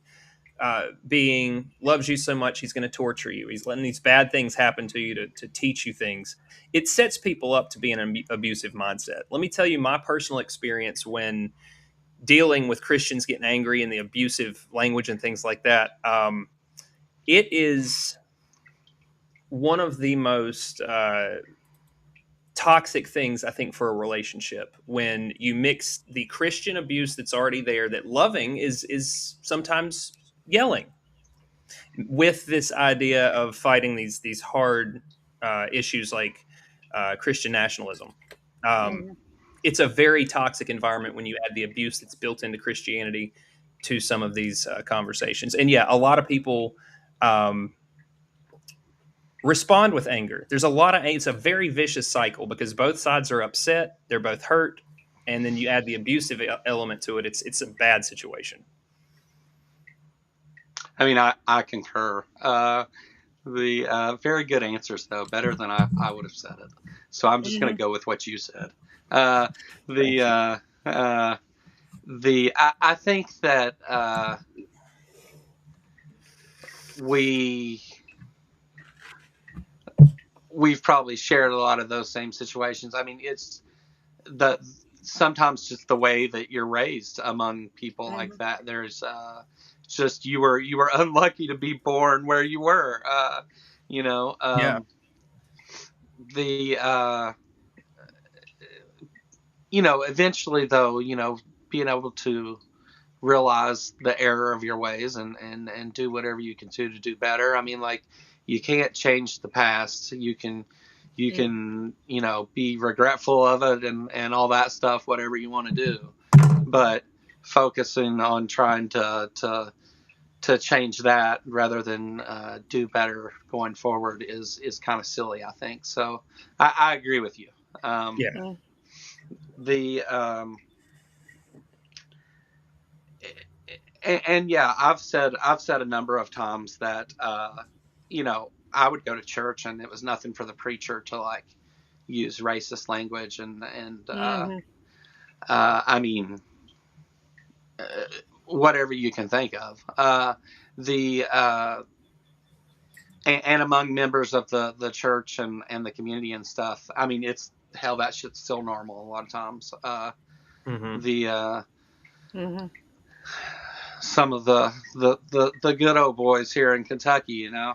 being loves you so much, he's going to torture you. He's letting these bad things happen to you to teach you things. It sets people up to be in an abusive mindset. Let me tell you my personal experience when dealing with Christians getting angry and the abusive language and things like that. It is one of the most toxic things, I think, for a relationship, when you mix the Christian abuse that's already there, that loving is sometimes yelling, with this idea of fighting these hard issues like Christian nationalism. It's a very toxic environment when you add the abuse that's built into Christianity to some of these conversations. And yeah, a lot of people respond with anger. There's it's a very vicious cycle, because both sides are upset, they're both hurt, and then you add the abusive element to it. It's a bad situation. I mean, I concur. The very good answers, though, better than I would have said it. So I'm just going to go with what you said. I think that we've probably shared a lot of those same situations. I mean, it's sometimes just the way that you're raised among people like that. There's just you were unlucky to be born where you were. The eventually though, being able to realize the error of your ways and do whatever you can do to do better. I mean, like, you can't change the past. You can be regretful of it and all that stuff, whatever you want to do, but focusing on trying to change that rather than do better going forward is kind of silly, I think. So I agree with you. I've said a number of times that I would go to church and it was nothing for the preacher to like use racist language and I mean, whatever you can think of. And among members of the church and the community and stuff, I mean, it's hell, that shit's still normal a lot of times. Some of the good old boys here in Kentucky, and I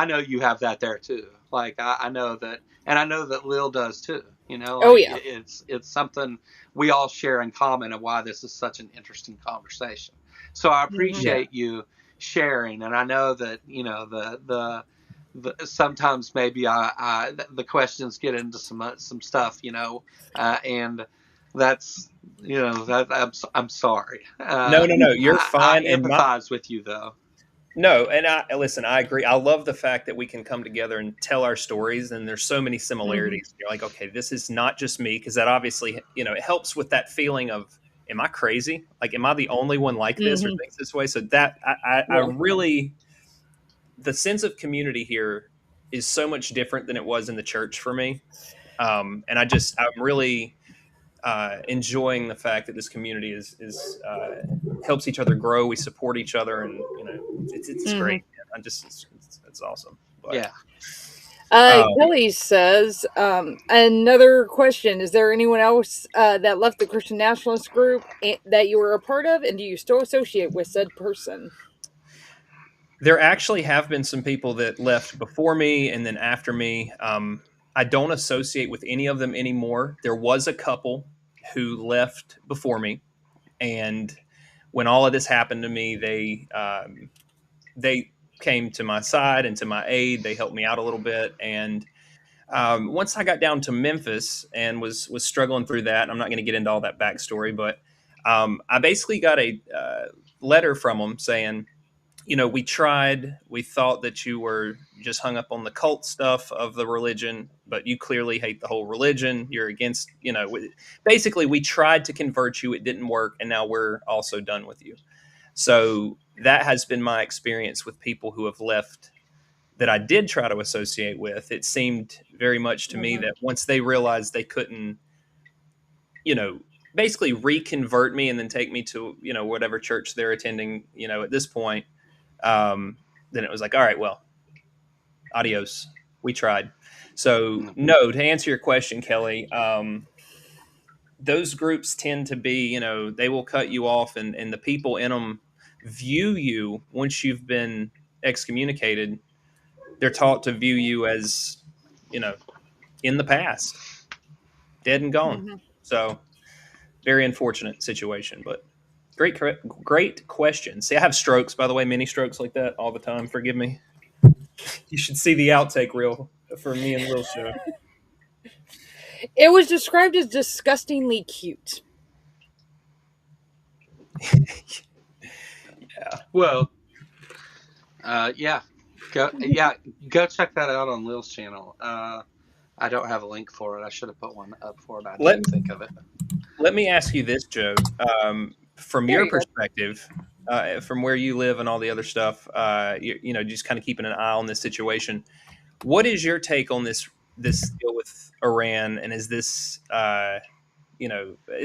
know you have that there too. Like I know that, and I know that Lil does too. It's something we all share in common, and why this is such an interesting conversation. So I appreciate you sharing, and I know that the sometimes maybe the questions get into some stuff, and that's I'm sorry. No, you're fine. I empathize with you though. No, and I agree. I love the fact that we can come together and tell our stories, and there's so many similarities. You're like, okay, this is not just me, because that obviously, it helps with that feeling of, am I crazy? Like, am I the only one like this or thinks this way? So that I really, the sense of community here is so much different than it was in the church for me, and I'm really enjoying the fact that this community is helps each other grow. We support each other, and it's great. It's awesome. But, Kelly says, another question: is there anyone else that left the Christian Nationalist group that you were a part of, and do you still associate with said person? There actually have been some people that left before me and then after me. I don't associate with any of them anymore. There was a couple who left before me, and when all of this happened to me, they came to my side and to my aid. They helped me out a little bit, and once I got down to Memphis and was struggling through that, I'm not going to get into all that backstory, but I basically got a letter from them saying, we tried. We thought that you were just hung up on the cult stuff of the religion, but you clearly hate the whole religion. You're against, basically we tried to convert you. It didn't work. And now we're also done with you. So that has been my experience with people who have left that I did try to associate with. It seemed very much to me that once they realized they couldn't, basically reconvert me and then take me to, whatever church they're attending, at this point, then it was like, all right, well, adios. We tried. So no, to answer your question, Kelly, those groups tend to be, they will cut you off, and the people in them view you, once you've been excommunicated, they're taught to view you as, in the past, dead and gone. So very unfortunate situation, but great question. See, I have strokes, by the way, mini strokes like that all the time. Forgive me. You should see the outtake reel for me and Lil show. It was described as disgustingly cute. Yeah. Well, go check that out on Lil's channel. I don't have a link for it. I should have put one up for it. I didn't think of it. Let me ask you this, Joe. From your perspective, from where you live and all the other stuff, just kind of keeping an eye on this situation. What is your take on this deal with Iran? And is this, as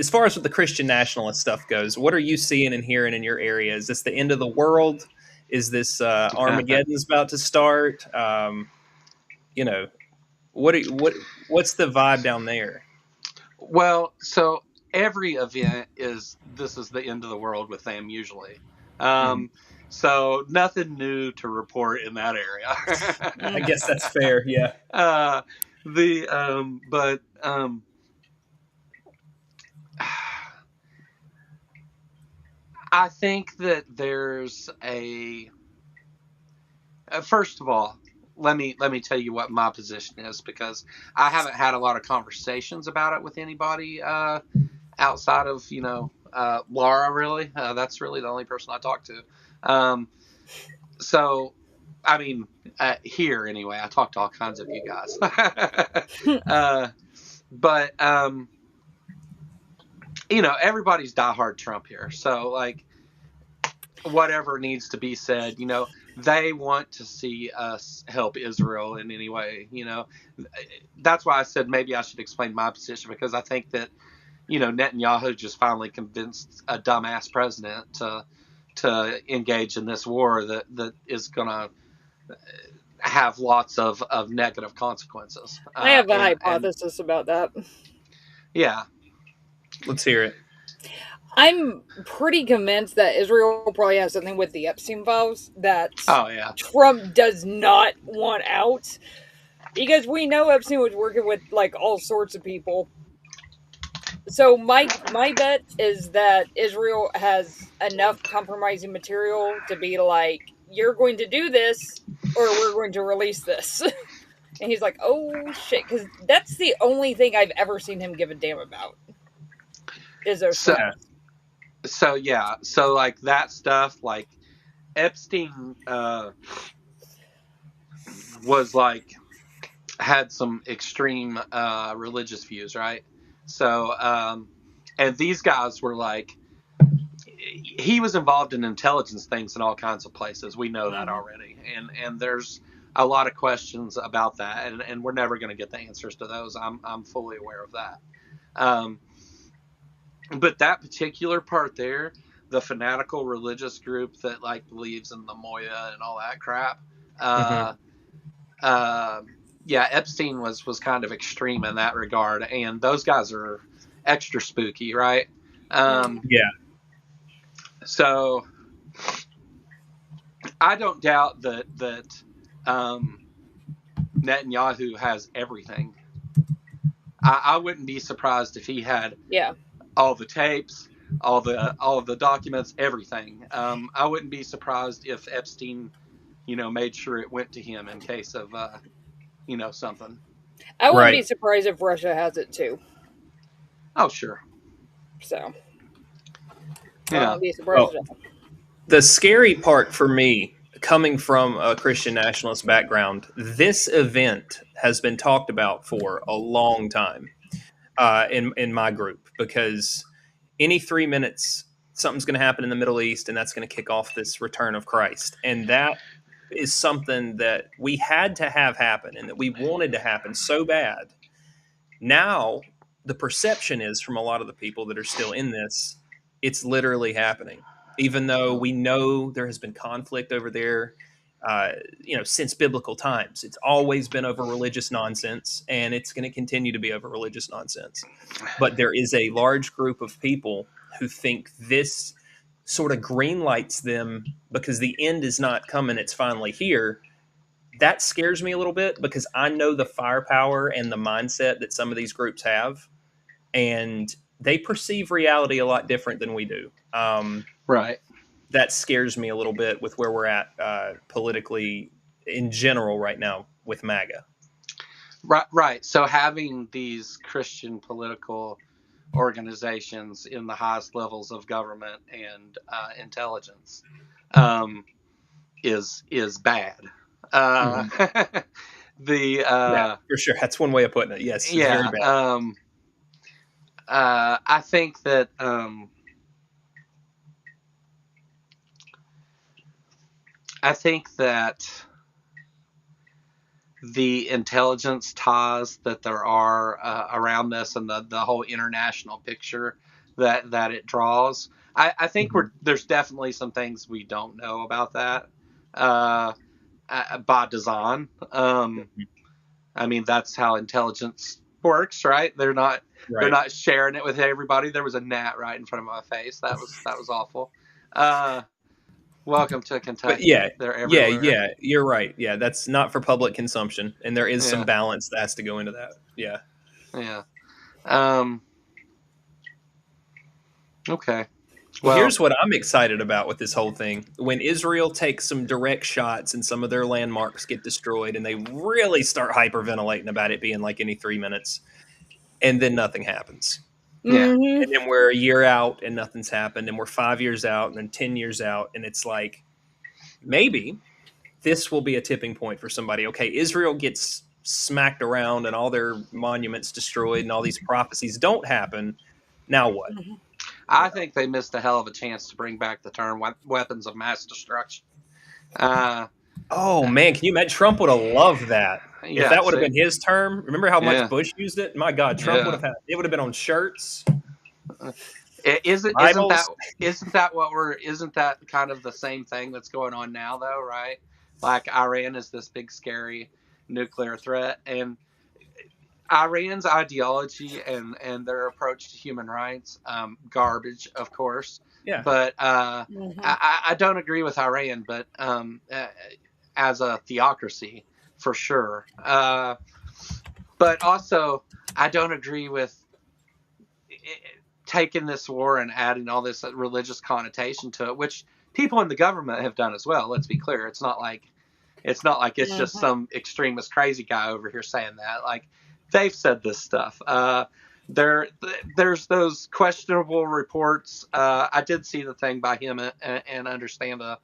far as what the Christian nationalist stuff goes, what are you seeing and hearing in your area? Is this the end of the world? Is this Armageddon's about to start? What's the vibe down there? Well, so every event is the end of the world with them usually. So nothing new to report in that area. I guess that's fair. Yeah. I think that there's a. First of all, let me tell you what my position is, because I haven't had a lot of conversations about it with anybody outside of Laura. Really, that's really the only person I talk to. So, I mean, here anyway, I talk to all kinds of you guys. But everybody's diehard Trump here. So, like, whatever needs to be said, they want to see us help Israel in any way. That's why I said maybe I should explain my position, because I think that Netanyahu just finally convinced a dumbass president to engage in this war that is going to have lots of negative consequences. I have a hypothesis about that. Yeah. Let's hear it. I'm pretty convinced that Israel probably has something with the Epstein files that Trump does not want out, because we know Epstein was working with like all sorts of people. So my bet is that Israel has enough compromising material to be like, you're going to do this or we're going to release this. And he's like, oh shit, because that's the only thing I've ever seen him give a damn about. Is there So like that stuff, like Epstein was like had some extreme religious views, right? So and these guys were like, he was involved in intelligence things in all kinds of places. We know that already, and there's a lot of questions about that, and we're never going to get the answers to those. I'm fully aware of that. But that particular part there, the fanatical religious group that like believes in the Moya and all that crap, yeah, Epstein was kind of extreme in that regard, and those guys are extra spooky, right? Yeah. So I don't doubt that Netanyahu has everything. I wouldn't be surprised if he had all the tapes, all of the documents, everything. I wouldn't be surprised if Epstein, made sure it went to him in case of, something. I wouldn't be surprised if Russia has it too. Oh, sure. So, yeah. I wouldn't be surprised. The scary part for me, coming from a Christian nationalist background, this event has been talked about for a long time in my group, because any 3 minutes something's going to happen in the Middle East, and that's going to kick off this return of Christ. And that is something that we had to have happen, and that we wanted to happen so bad. Now, the perception is from a lot of the people that are still in this, it's literally happening. Even though we know there has been conflict over there, since biblical times. It's always been over religious nonsense, and it's going to continue to be over religious nonsense. But there is a large group of people who think this sort of greenlights them because the end is not coming, it's finally here. That scares me a little bit, because I know the firepower and the mindset that some of these groups have, and they perceive reality a lot different than we do. Right. That scares me a little bit with where we're at politically in general right now with MAGA. Right. So having these Christian political organizations in the highest levels of government and intelligence is bad. Yeah, for sure. That's one way of putting it. Yes. Yeah. Very bad. I think that the intelligence ties that there are around this, and the whole international picture that it draws, I think there's definitely some things we don't know about that by design. I mean, that's how intelligence works, right? They're not sharing it with everybody. There was a gnat right in front of my face. That was awful. Welcome to Kentucky. But they're everywhere. You're right. Yeah, that's not for public consumption, and there is some balance that has to go into that. Yeah. Okay. Well, here's what I'm excited about with this whole thing. When Israel takes some direct shots and some of their landmarks get destroyed, and they really start hyperventilating about it being like any 3 minutes, and then nothing happens. Yeah. And then we're a year out and nothing's happened, and we're 5 years out and then 10 years out, and it's like, maybe this will be a tipping point for somebody. Okay, Israel gets smacked around and all their monuments destroyed and all these prophecies don't happen. Now what? I think they missed a hell of a chance to bring back the term weapons of mass destruction. Oh, man, can you imagine? Trump would have loved that. Yeah, if that would have been his term. Remember how much Bush used it? My God, Trump would have had it. Would have been on shirts. Isn't that kind of the same thing that's going on now, though, right? Like Iran is this big scary nuclear threat, and Iran's ideology and their approach to human rights, garbage, of course. Yeah. But I don't agree with Iran, but as a theocracy, for sure. But also, I don't agree with taking this war and adding all this religious connotation to it, which people in the government have done as well. Let's be clear. It's not like it's just some extremist crazy guy over here saying that. Like, they've said this stuff. There's those questionable reports. I did see the thing by him and understand a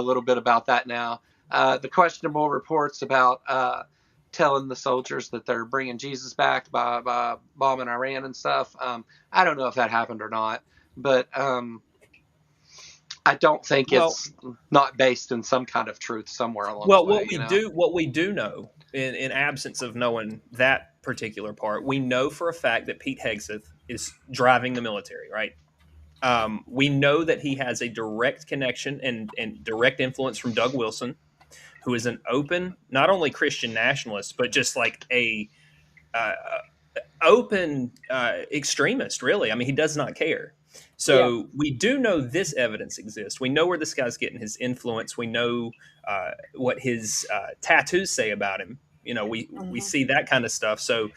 little bit about that now. The questionable reports about telling the soldiers that they're bringing Jesus back by bombing Iran and stuff. I don't know if that happened or not, but I don't think it's not based in some kind of truth somewhere along the way. What we do know, in absence of knowing that particular part, we know for a fact that Pete Hegseth is driving the military, right? We know that he has a direct connection and direct influence from Doug Wilson, who is an open, not only Christian nationalist, but just like a open extremist, really. I mean, he does not care. So we do know this evidence exists. We know where this guy's getting his influence. We know what his tattoos say about him. We see that kind of stuff. So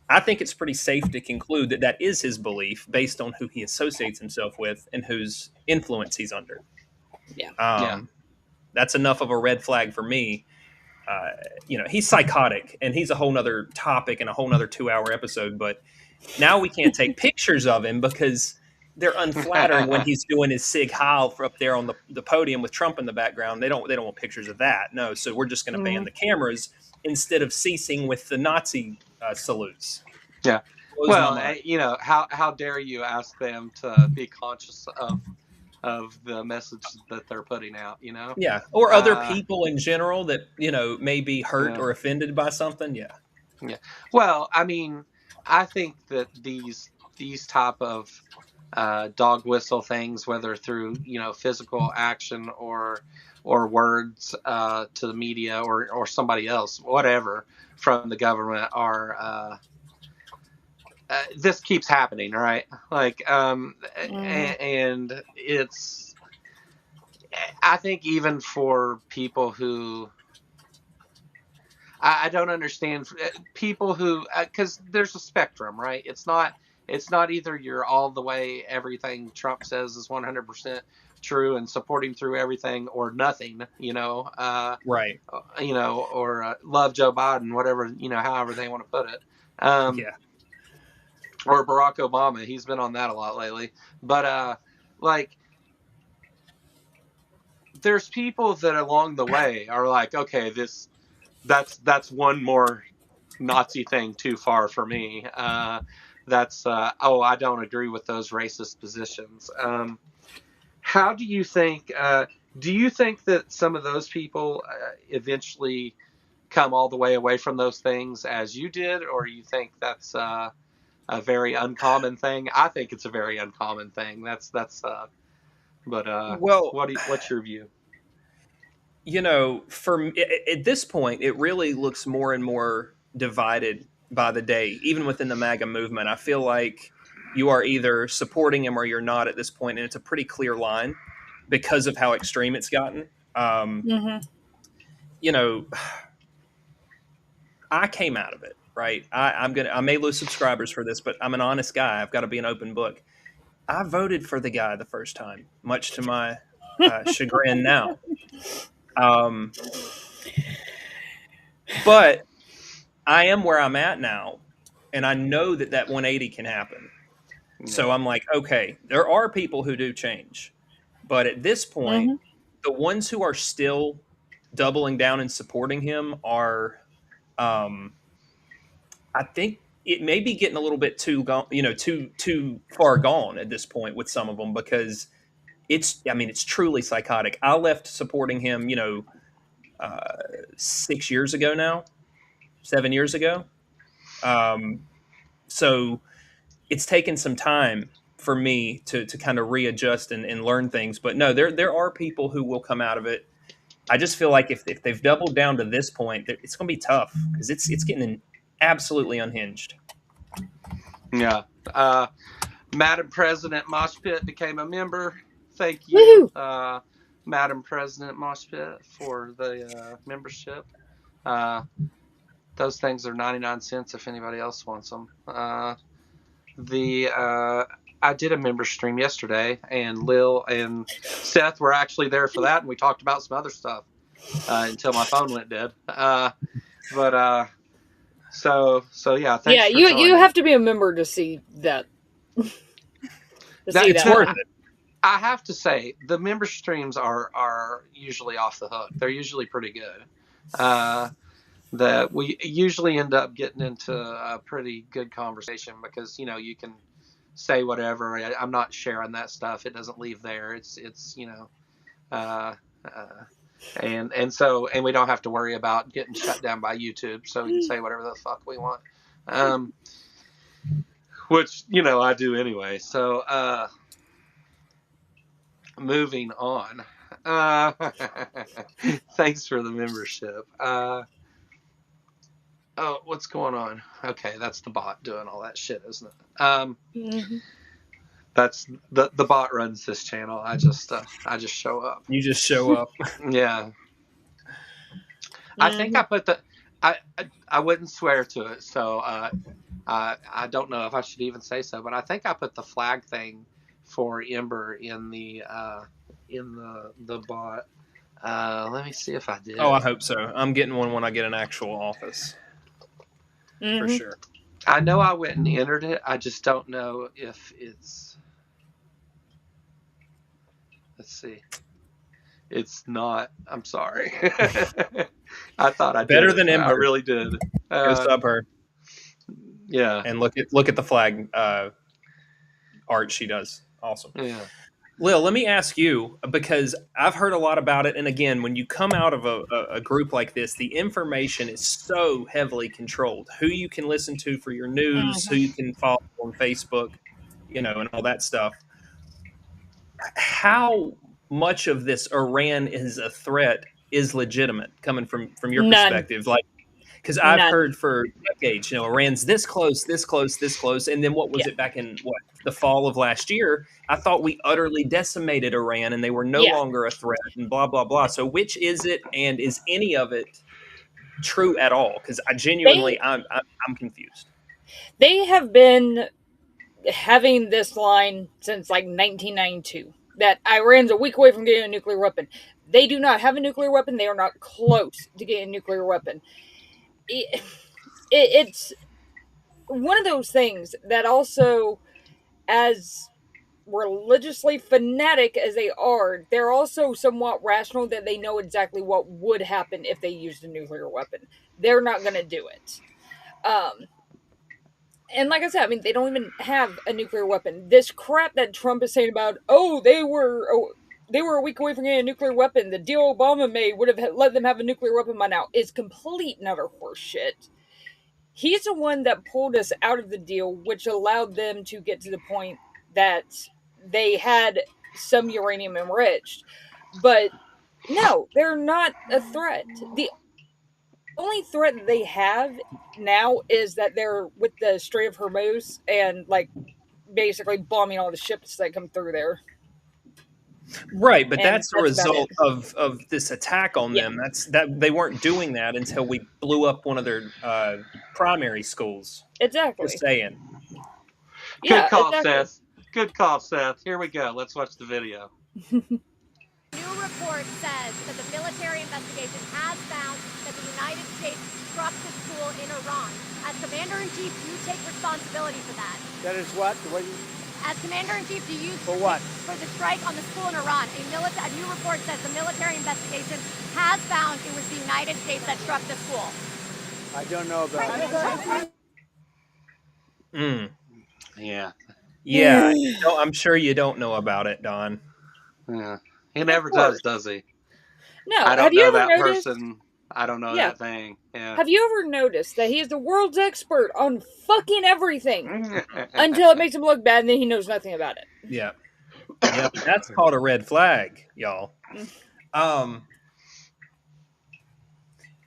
I think it's pretty safe to conclude that that is his belief based on who he associates himself with and whose influence he's under. That's enough of a red flag for me. He's psychotic, and he's a whole nother topic and a whole nother 2-hour episode. But now we can't take pictures of him because they're unflattering when he's doing his Sig Heil up there on the podium with Trump in the background. They don't want pictures of that. No, so we're just going to ban the cameras instead of ceasing with the Nazi salutes. Yeah. Well, how dare you ask them to be conscious of the message that they're putting out, Yeah. Or other people in general that, may be hurt or offended by something. Yeah. Yeah. Well, I mean, I think that these type of dog whistle things, whether through, physical action or words to the media or somebody else, whatever, from the government are this keeps happening, right? Like, and it's, I think even for people who, I don't understand people who, because there's a spectrum, right? It's not either you're all the way, everything Trump says is 100% true and support him through everything or nothing, right. Or love Joe Biden, whatever, however they want to put it. Or Barack Obama. He's been on that a lot lately. But, there's people that along the way are like, okay, that's one more Nazi thing too far for me. I don't agree with those racist positions. How do you think that some of those people eventually come all the way away from those things as you did, or you think that's a very uncommon thing? I think it's a very uncommon thing. What's your view? For at this point, it really looks more and more divided by the day, even within the MAGA movement. I feel like you are either supporting him or you're not at this point, and it's a pretty clear line because of how extreme it's gotten. You know, I came out of it, right? I may lose subscribers for this, but I'm an honest guy. I've got to be an open book. I voted for the guy the first time, much to my chagrin now. But I am where I'm at now, and I know that 180 can happen. Yeah. So I'm like, okay, there are people who do change. But at this point, the ones who are still doubling down and supporting him are, I think it may be getting a little bit too far gone at this point with some of them, because it's truly psychotic. I left supporting him, 6 years ago now, 7 years ago. So it's taken some time for me to kind of readjust and learn things. But no, there are people who will come out of it. I just feel like if they've doubled down to this point, it's going to be tough because it's getting absolutely unhinged. Yeah. Madam President Mosh Pit became a member. Thank you, Madam President Mosh Pit, for the membership. Those things are 99 cents if anybody else wants them. I did a member stream yesterday, and Lil and Seth were actually there for that, and we talked about some other stuff until my phone went dead. So yeah, thanks for joining. You have to be a member to see that. It's worth it. I have to say, the member streams are usually off the hook. They're usually pretty good. That we usually end up getting into a pretty good conversation because, you can say whatever. I'm not sharing that stuff. It doesn't leave there. It's and we don't have to worry about getting shut down by YouTube. So we can say whatever the fuck we want. Which, I do anyway. So, moving on. Thanks for the membership. Oh, what's going on? Okay, that's the bot doing all that shit, isn't it? That's the bot runs this channel. I just show up. You just show up. Yeah. I think I put I wouldn't swear to it, so I don't know if I should even say so, but I think I put the flag thing for Ember in the bot. Let me see if I did. Oh, I hope so. I'm getting one when I get an actual office. For sure. I know I went and entered it. I just don't know if it's. Let's see. It's not. I'm sorry. I thought I did. Better than Ember. I really did. Go sub her. Yeah. And look at the flag art she does. Awesome. Yeah. Lil, let me ask you, because I've heard a lot about it. And again, when you come out of a group like this, the information is so heavily controlled. Who you can listen to for your news, who you can follow on Facebook, and all that stuff. How much of this Iran is a threat is legitimate coming from your perspective? Like, because I've heard for decades, Iran's this close, and then what was it back in the fall of last year? I thought we utterly decimated Iran, and they were no longer a threat, and blah blah blah. So, which is it, and is any of it true at all? Because I genuinely, I'm confused. They have been having this line since like 1992 that Iran's a week away from getting a nuclear weapon. They do not have a nuclear weapon. They are not close to getting a nuclear weapon. It's one of those things that also, as religiously fanatic as they are, they're also somewhat rational that they know exactly what would happen if they used a nuclear weapon. They're not going to do it. And like I said, they don't even have a nuclear weapon. This crap that Trump is saying about, they were a week away from getting a nuclear weapon. The deal Obama made would have let them have a nuclear weapon by now. Is complete and utter horseshit. He's the one that pulled us out of the deal, which allowed them to get to the point that they had some uranium enriched. But no, they're not a threat. only threat that they have now is that they're with the Strait of Hormuz and like basically bombing all the ships that come through there. Right, but And that's a result of this attack on them. That they weren't doing that until we blew up one of their primary schools. Exactly. Just saying. Good call, Seth. Good call, Seth. Here we go. Let's watch the video. New report says that the military investigation has found that the United States struck the school in Iran. As Commander-in-Chief, do you take responsibility for that? That is what? As Commander-in-Chief, do you... For what? For the strike on the school in Iran. A new report says the military investigation has found it was the United States that struck the school. I don't know about that. Yeah. Yeah, I'm sure you don't know about it, Don. Yeah. He never does he? No. I don't have you know ever that noticed? person. I don't know that thing. Yeah. Have you ever noticed that he is the world's expert on fucking everything until it makes him look bad and then he knows nothing about it? Yeah. Yeah, that's called a red flag, y'all.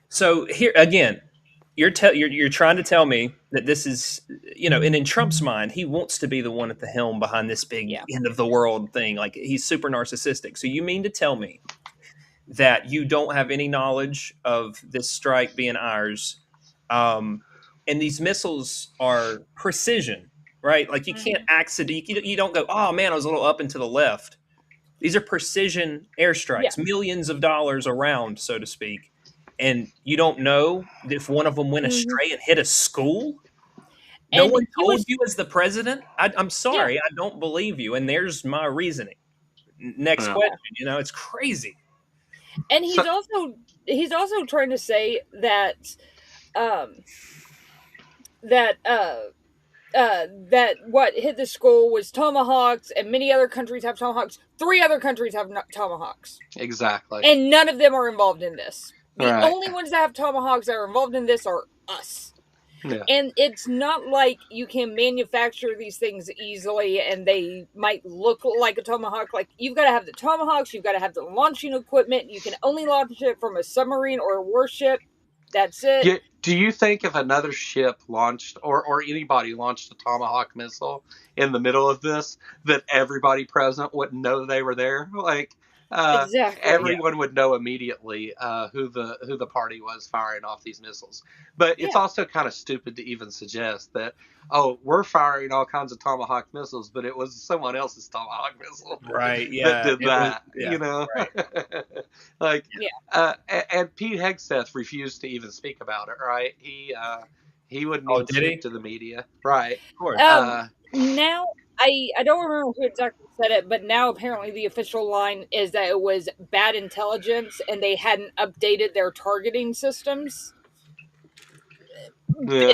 So here again, you're trying to tell me that this is, and in Trump's mind, he wants to be the one at the helm behind this big end of the world thing. Like, he's super narcissistic. So you mean to tell me that you don't have any knowledge of this strike being ours, and these missiles are precision, right? Like, you can't accident. You don't go, oh man, I was a little up and to the left. These are precision airstrikes, millions of dollars around, so to speak. And you don't know if one of them went astray and hit a school? No one told you as the president? I'm sorry, I don't believe you. And there's my reasoning. Next question. It's crazy. And he's also trying to say that that what hit the school was tomahawks, and many other countries have tomahawks. 3 other countries have tomahawks. Exactly. And none of them are involved in this. The only ones that have tomahawks that are involved in this are us. Yeah. And it's not like you can manufacture these things easily and they might look like a tomahawk. Like, you've got to have the tomahawks, you've got to have the launching equipment. You can only launch it from a submarine or a warship. That's it. Do you think if another ship launched or anybody launched a Tomahawk missile in the middle of this, that everybody present wouldn't know they were there? Like, exactly. Everyone would know immediately who the party was firing off these missiles. But it's also kind of stupid to even suggest that, we're firing all kinds of Tomahawk missiles, but it was someone else's Tomahawk missile that did that. Right. Like, and Pete Hegseth refused to even speak about it. Right? He wouldn't even speak to the media. Right. Of course. Now, I don't remember who exactly said it, but now apparently the official line is that it was bad intelligence and they hadn't updated their targeting systems. Yeah.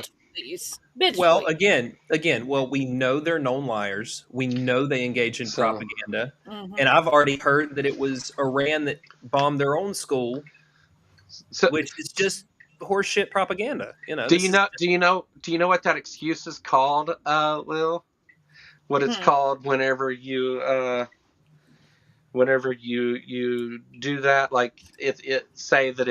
Well, again, we know they're known liars. We know they engage in propaganda. And I've already heard that it was Iran that bombed their own school, which is just horseshit propaganda. Do you know what that excuse is called, Lil? What it's called whenever you do that, like it say that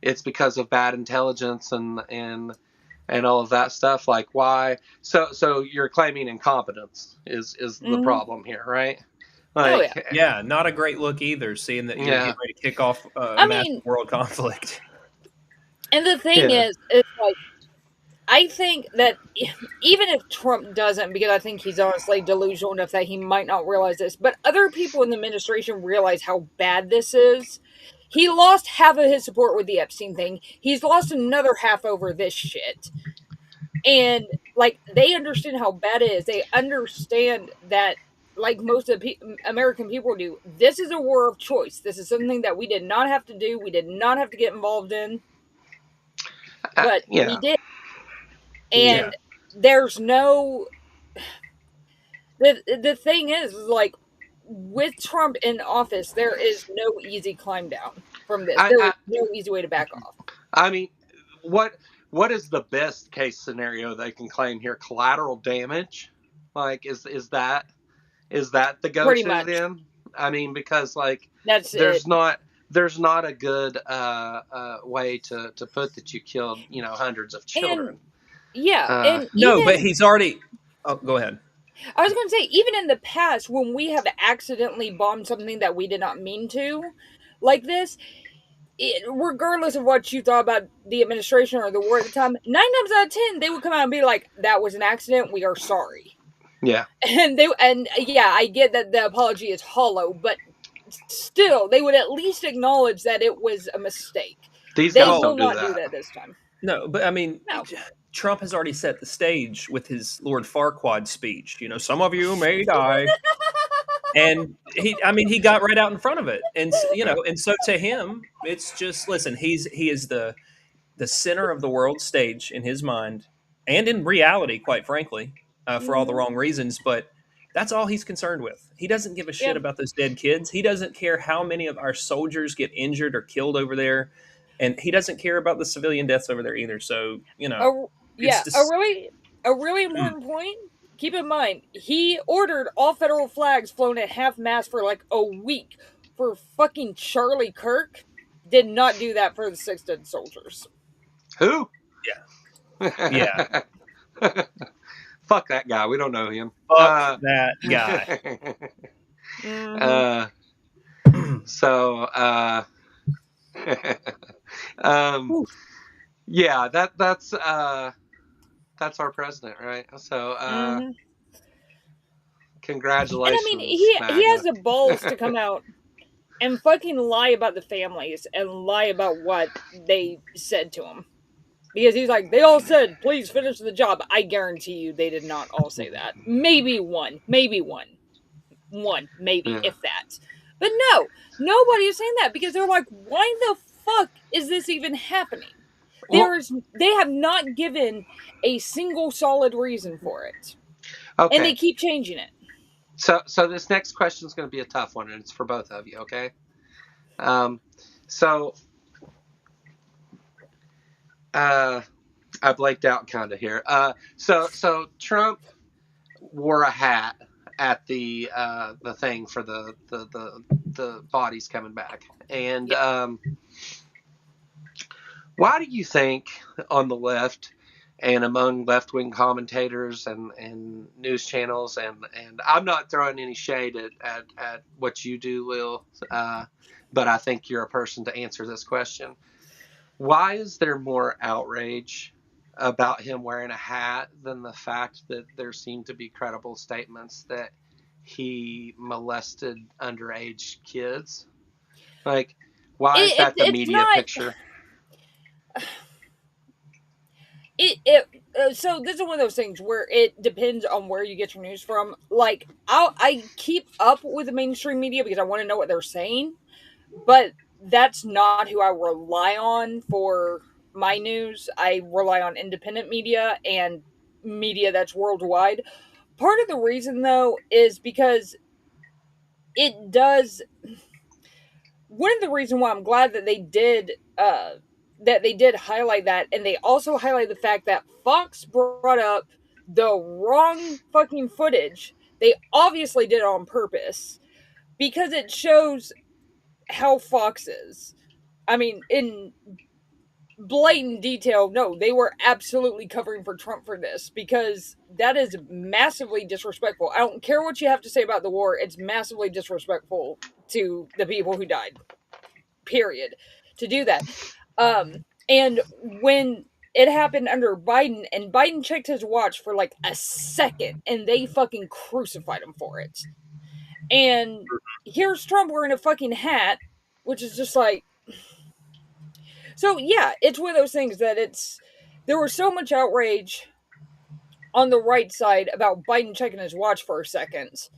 it's because of bad intelligence and all of that stuff. Like, why? So you're claiming incompetence is the problem here, right? Like, not a great look either. Seeing that you're getting ready to kick off a massive world conflict. And the thing is, it's like, I think that even if Trump doesn't, because I think he's honestly delusional enough that he might not realize this, but other people in the administration realize how bad this is. He lost half of his support with the Epstein thing. He's lost another half over this shit. And, like, they understand how bad it is. They understand that, like most of the American people do, this is a war of choice. This is something that we did not have to do. We did not have to get involved in. But we did. And there's no... The thing is, like, with Trump in office, there is no easy climb down from this. There is no easy way to back off. I mean, what is the best case scenario they can claim here? Collateral damage? Like, is that the go-to then? I mean, because, like, there's not there's not a good way to put that you killed, hundreds of children. And no, but he's already. Oh, go ahead. I was going to say, even in the past, when we have accidentally bombed something that we did not mean to, like this, regardless of what you thought about the administration or the war at the time, 9 times out of 10, they would come out and be like, "That was an accident. We are sorry." Yeah. And I get that the apology is hollow, but still, they would at least acknowledge that it was a mistake. These they guys will don't not do that this time. No, but I mean, Trump has already set the stage with his Lord Farquaad speech. Some of you may die. And he got right out in front of it. And, and so to him, it's just, listen, he is the center of the world stage in his mind and in reality, quite frankly, for all the wrong reasons. But that's all he's concerned with. He doesn't give a shit about those dead kids. He doesn't care how many of our soldiers get injured or killed over there. And he doesn't care about the civilian deaths over there either. So, a really important point. Keep in mind, he ordered all federal flags flown at half-mast for like a week for fucking Charlie Kirk. Did not do that for the 6 dead soldiers. Who? Yeah. Fuck that guy. We don't know him. Fuck that guy. So, yeah, that's our president, right? So, congratulations. And I mean, he has the balls to come out and fucking lie about the families and lie about what they said to him. Because he's like, they all said, please finish the job. I guarantee you they did not all say that. Maybe one, if that. But no, nobody is saying that because they're like, why the fuck is this even happening? They have not given a single solid reason for it. Okay. And they keep changing it. So this next question is going to be a tough one, and it's for both of you, okay? I blanked out kind of here. So Trump wore a hat at the thing for the bodies coming back, and why do you think on the left and among left-wing commentators and news channels, and I'm not throwing any shade at what you do, Lil, but I think you're a person to answer this question. Why is there more outrage about him wearing a hat than the fact that there seem to be credible statements that he molested underage kids? Like, why is that the media picture? So this is one of those things where it depends on where you get your news from. Like, I keep up with the mainstream media because I want to know what they're saying, but that's not who I rely on for my news. I rely on independent media and media that's worldwide. Part of the reason, though, is because it does. One of the reasons why I'm glad that they did highlight that, and they also highlight the fact that Fox brought up the wrong fucking footage. They obviously did it on purpose because it shows how Fox is. I mean, in blatant detail, no, they were absolutely covering for Trump for this because that is massively disrespectful. I don't care what you have to say about the war. It's massively disrespectful to the people who died. Period. To do that. And when it happened under Biden, and Biden checked his watch for like a second, and they fucking crucified him for it. And here's Trump wearing a fucking hat, which is just like... So, yeah, it's one of those things that there was so much outrage on the right side about Biden checking his watch for a second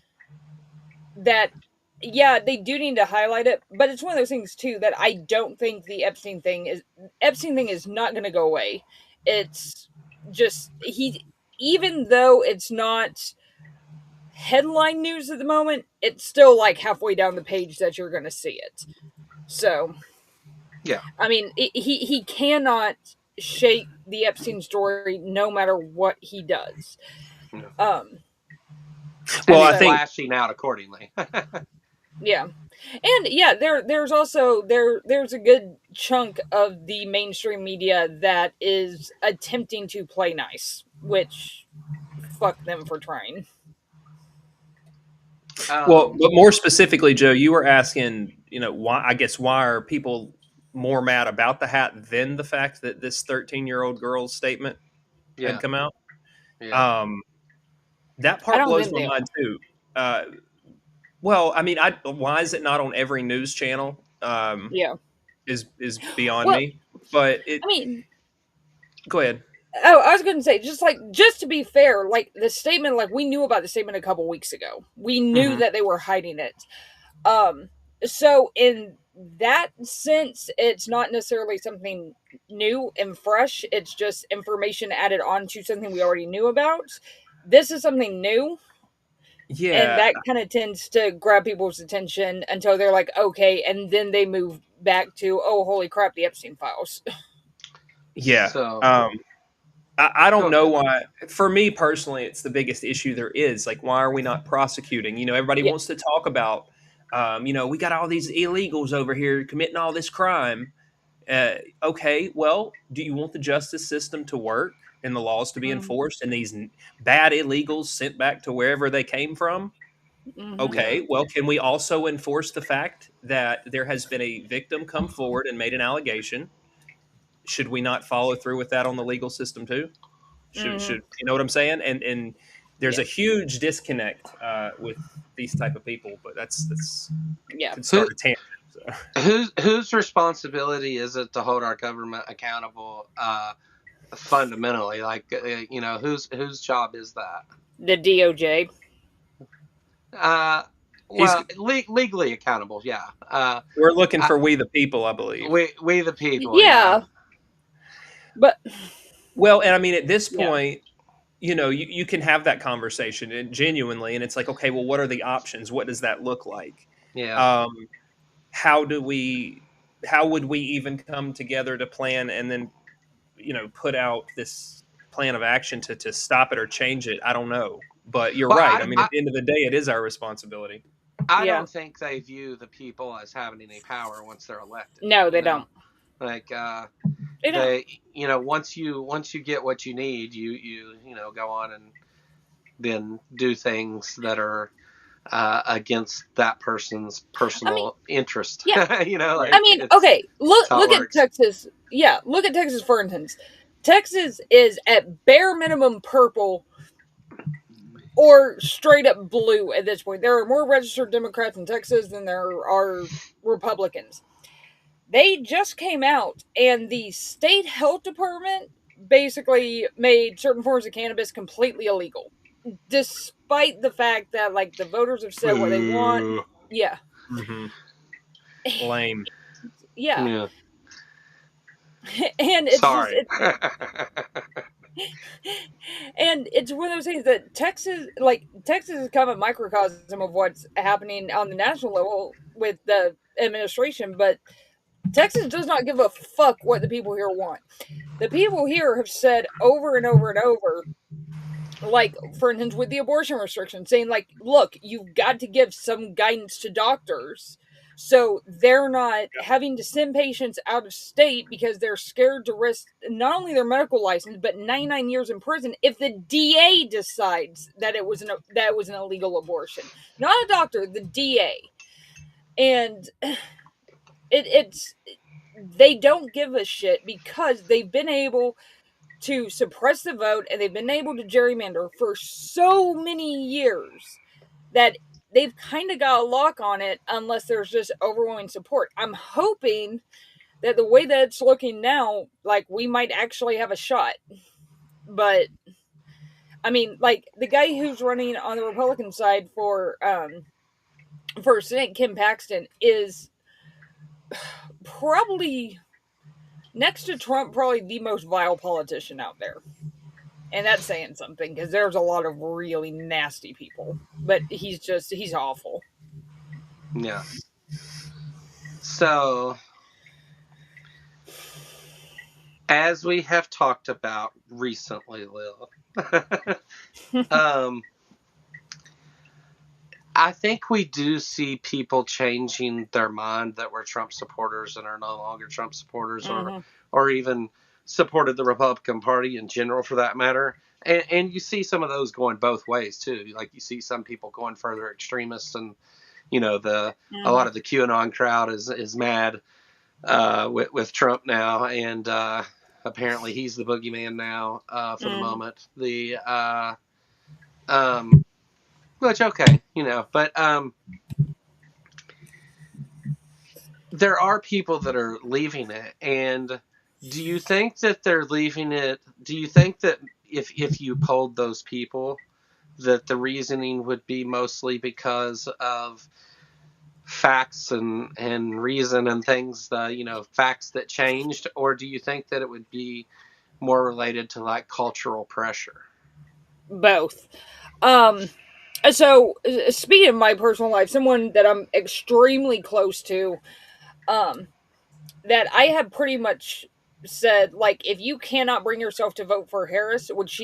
that, yeah, they do need to highlight it, but it's one of those things, too, that I don't think the Epstein thing is not going to go away. It's just, even though it's not headline news at the moment, it's still like halfway down the page that you're going to see it. So... Yeah. I mean, he cannot shake the Epstein story no matter what he does. Well, I think flashing out accordingly. Yeah. And yeah, there's also there's a good chunk of the mainstream media that is attempting to play nice, which fuck them for trying. Well, but more specifically, Joe, you were asking, why? I guess why are people more mad about the hat than the fact that this 13-year-old girl's statement had come out? Yeah. That I part don't blows think my they mind are. too. Well, I mean, why is it not on every news channel? Yeah. Is beyond Well, me. But I mean, go ahead. oh, I was going to say, just to be fair, like the statement, like we knew about the statement a couple weeks ago. We knew that they were hiding it. So in that sense, it's not necessarily something new and fresh. It's just information added on to something we already knew about. This is something new, and Yeah, that kind of tends to grab people's attention until they're like, okay, and then they move back to, oh, holy crap, the Epstein files. yeah. So I don't go know ahead. why. For me personally, it's the biggest issue there is. Like, why are we not prosecuting? Everybody Yeah. wants to talk about, we got all these illegals over here committing all this crime. Okay, well, do you want the justice system to work and the laws to be enforced and these bad illegals sent back to wherever they came from? Mm-hmm. Yeah. Okay, well, can we also enforce the fact that there has been a victim come forward and made an allegation? Should we not follow through with that on the legal system too? Should Mm-hmm. you know what I'm saying? And there's Yeah. a huge disconnect with these type of people, but that's Yeah. could Who start a tangent. So. whose responsibility is it to hold our government accountable? Fundamentally, like whose job is that? The DOJ. Uh, He's well, legally accountable, yeah. We're looking I, for we the people, I believe. we the people, yeah. Yeah. But Well, and I mean at this yeah. point, you can have that conversation and genuinely, and it's like, okay, well, what are the options? What does that look like? Yeah. Um, how would we even come together to plan and then put out this plan of action to stop it or change it? I don't know, but you're Well, right. I mean, at the end of the day, it is our responsibility. I Yeah. don't think they view the people as having any power once they're elected. No, they don't. Like They don't. once you get what you need, you go on and then do things that are against that person's personal interest. Yeah. Like, I mean, okay, look at works. Texas. Yeah, look at Texas, for instance. Texas is at bare minimum purple or straight up blue at this point. There are more registered Democrats in Texas than there are Republicans. They just came out, and the state health department basically made certain forms of cannabis completely illegal, despite the fact that like the voters have said what they want. Yeah. Mm-hmm. Lame. Yeah. Yeah. And it's Sorry. and it's one of those things that Texas is kind of a microcosm of what's happening on the national level with the administration, but Texas does not give a fuck what the people here want. The people here have said over and over and over, like, for instance, with the abortion restriction, saying, like, look, you've got to give some guidance to doctors so they're not having to send patients out of state because they're scared to risk not only their medical license, but 99 years in prison if the DA decides that it was an illegal abortion. Not a doctor, the DA. And it's they don't give a shit because they've been able to suppress the vote and they've been able to gerrymander for so many years that they've kind of got a lock on it unless there's just overwhelming support. I'm hoping that the way that it's looking now, like, we might actually have a shot. But I mean, like, the guy who's running on the Republican side for Senate, Kim Paxton, is probably next to Trump, probably the most vile politician out there. And that's saying something because there's a lot of really nasty people, but he's awful. Yeah. So, as we have talked about recently, Lil, I think we do see people changing their mind that were Trump supporters and are no longer Trump supporters, or even supported the Republican Party in general, for that matter. And you see some of those going both ways too. Like you see some people going further extremists, and a lot of the QAnon crowd is mad with Trump now, and apparently he's the boogeyman now for the moment. Which okay, but there are people that are leaving it, and do you think that they're leaving it? Do you think that if you polled those people, that the reasoning would be mostly because of facts and reason and things, facts that changed, or do you think that it would be more related to like cultural pressure? Both. So speaking of my personal life, someone that I'm extremely close to, that I have pretty much said, like, if you cannot bring yourself to vote for Harris, which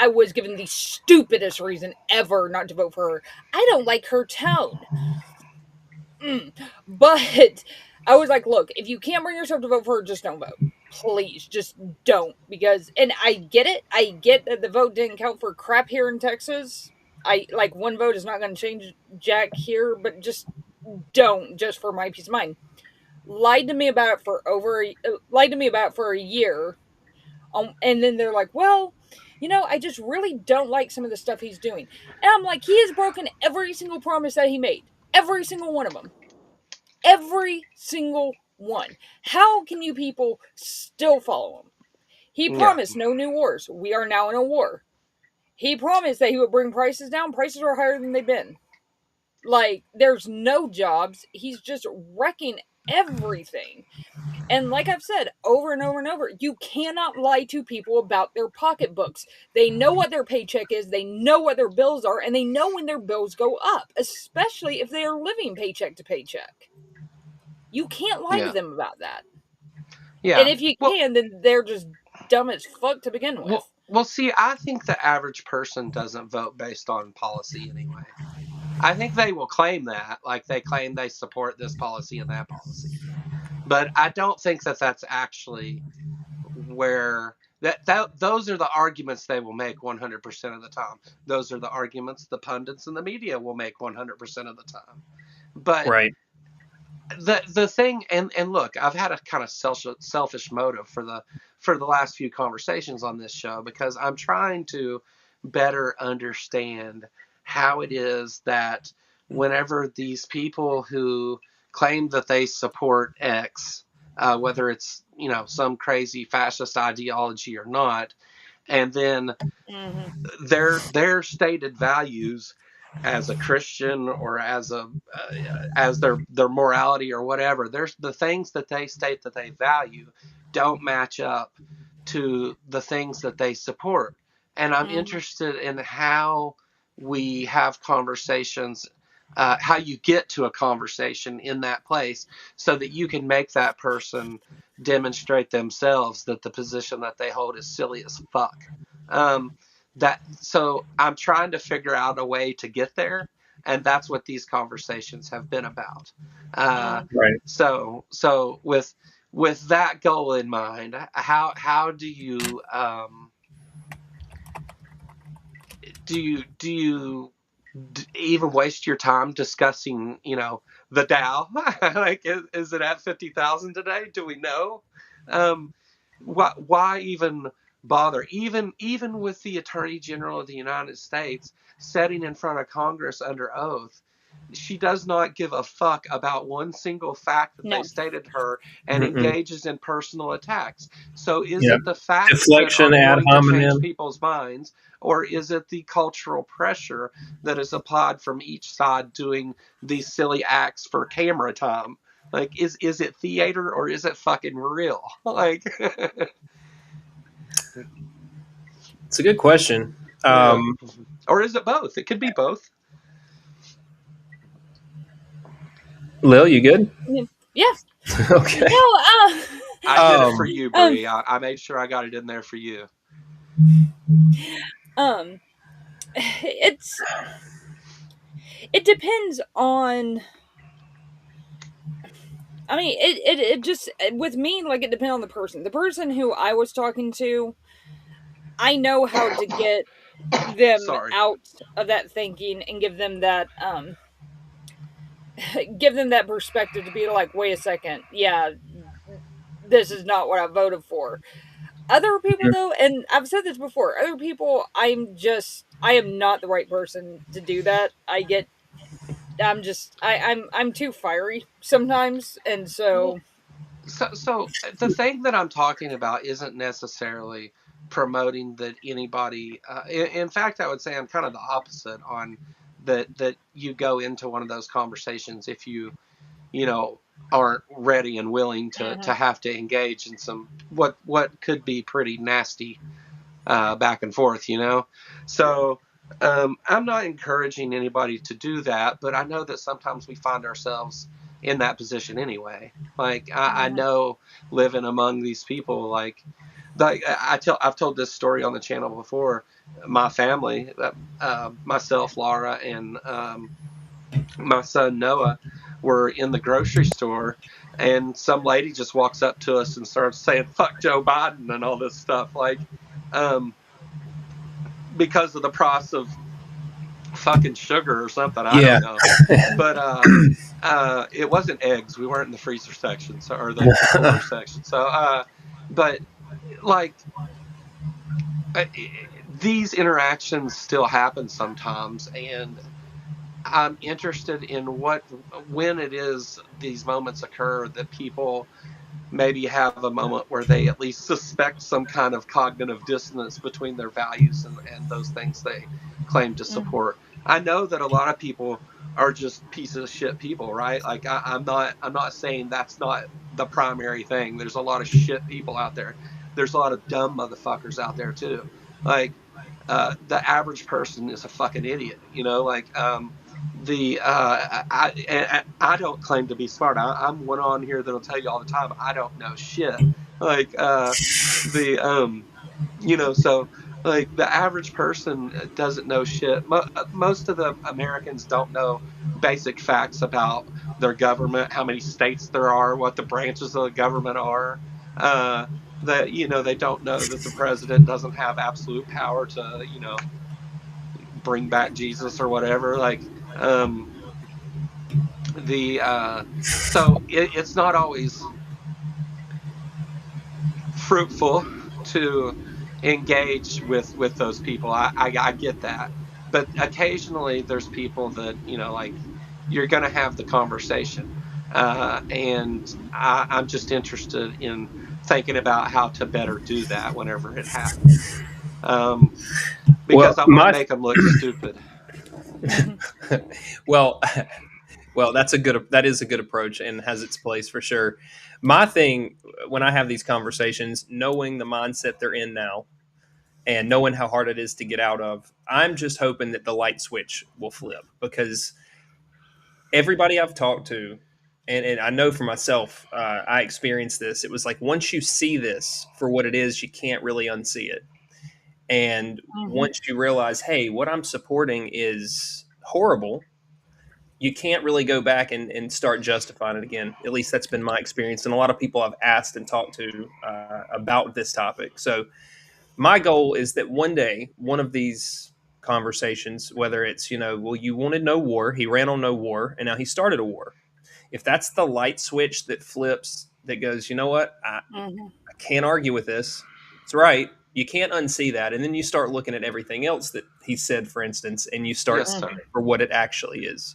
I was given the stupidest reason ever not to vote for her. I don't like her tone. But I was like, look, if you can't bring yourself to vote for her, just don't vote. Please, just don't. Because, and I get it. I get that the vote didn't count for crap here in Texas. One vote is not going to change jack here, but just don't, just for my peace of mind. Lied to me about it for a year. And then they're like, well, I just really don't like some of the stuff he's doing. And I'm like, he has broken every single promise that he made. Every single one of them. Every single one. How can you people still follow him? He promised no new wars. We are now in a war. He promised that he would bring prices down. Prices are higher than they've been. Like, there's no jobs. He's just wrecking everything. And like I've said over and over and over, you cannot lie to people about their pocketbooks. They know what their paycheck is, they know what their bills are, and they know when their bills go up, especially if they are living paycheck to paycheck. You can't lie to them about that. Yeah. And if you can, then they're just dumb as fuck to begin with. Well, see, I think the average person doesn't vote based on policy anyway. I think they will claim that, like they claim they support this policy and that policy. But I don't think that that's actually where those are the arguments they will make 100% of the time. Those are the arguments the pundits and the media will make 100% of the time. But right. The thing, and look, I've had a kind of selfish motive for the last few conversations on this show, because I'm trying to better understand how it is that whenever these people who claim that they support X, whether it's some crazy fascist ideology or not, and then their stated values as a Christian or as their morality or whatever, there's the things that they state that they value don't match up to the things that they support. And I'm interested in how we have conversations, how you get to a conversation in that place so that you can make that person demonstrate themselves that the position that they hold is silly as fuck. So I'm trying to figure out a way to get there, and that's what these conversations have been about. Right. So with that goal in mind, how do you even waste your time discussing the Dow? Like, is it at 50,000 today? Do we know? Why even bother? Even with the Attorney General of the United States sitting in front of Congress under oath, she does not give a fuck about one single fact that they stated to her, and engages in personal attacks. So is it the facts deflection that are ad going to hominem change people's minds, or is it the cultural pressure that is applied from each side doing these silly acts for camera time? Like, is it theater or is it fucking real? Like, it's a good question. Or is it both? It could be both. Lil, you good? Yeah. Okay. No, I did it for you, Bree. I made sure I got it in there for you. It depends on. I mean, it just with me, like, it depends on the person. The person who I was talking to, I know how to get them out of that thinking and give them that perspective to be like, wait a second, yeah, this is not what I voted for. Other people though, and I've said this before, other people, I am not the right person to do that. I'm too fiery sometimes, and so. So the thing that I'm talking about isn't necessarily promoting that anybody. In fact, I would say I'm kind of the opposite on that you go into one of those conversations if you know aren't ready and willing to have to engage in some what could be pretty nasty back and forth, So I'm not encouraging anybody to do that, but I know that sometimes we find ourselves in that position anyway. Like I know living among these people, like I've told this story on the channel before. My family, myself, Laura, and my son Noah were in the grocery store, and some lady just walks up to us and starts saying "fuck Joe Biden" and all this stuff, like. Because of the price of fucking sugar or something. I don't know. But it wasn't eggs. We weren't in the freezer section or the cooler section. So, but like these interactions still happen sometimes, and I'm interested in when it is these moments occur that people maybe have a moment where they at least suspect some kind of cognitive dissonance between their values and those things they claim to support. I know that a lot of people are just pieces of shit people, right? Like I'm not saying that's not the primary thing. There's a lot of shit people out there. There's a lot of dumb motherfuckers out there too. Like the average person is a fucking idiot, like I don't claim to be smart. I'm one on here that'll tell you all the time I don't know shit. Like the so like the average person doesn't know shit. Most of the Americans don't know basic facts about their government, how many states there are, what the branches of the government are. That they don't know that the president doesn't have absolute power to bring back Jesus or whatever. Like so it's not always fruitful to engage with those people. I get that, but occasionally there's people that like you're going to have the conversation, and I'm just interested in thinking about how to better do that whenever it happens, because I want to make them look stupid. Well, that is a good approach and has its place for sure. My thing when I have these conversations, knowing the mindset they're in now and knowing how hard it is to get out of, I'm just hoping that the light switch will flip, because everybody I've talked to, and I know for myself, I experienced this. It was like once you see this for what it is, you can't really unsee it. And once you realize, hey, what I'm supporting is horrible, you can't really go back and start justifying it again. At least that's been my experience. And a lot of people I've asked and talked to about this topic. So my goal is that one day, one of these conversations, whether it's, well, you wanted no war, he ran on no war, and now he started a war. If that's the light switch that flips, that goes, you know what, I can't argue with this. It's right. You can't unsee that. And then you start looking at everything else that he said, for instance, and you start seeing it for what it actually is.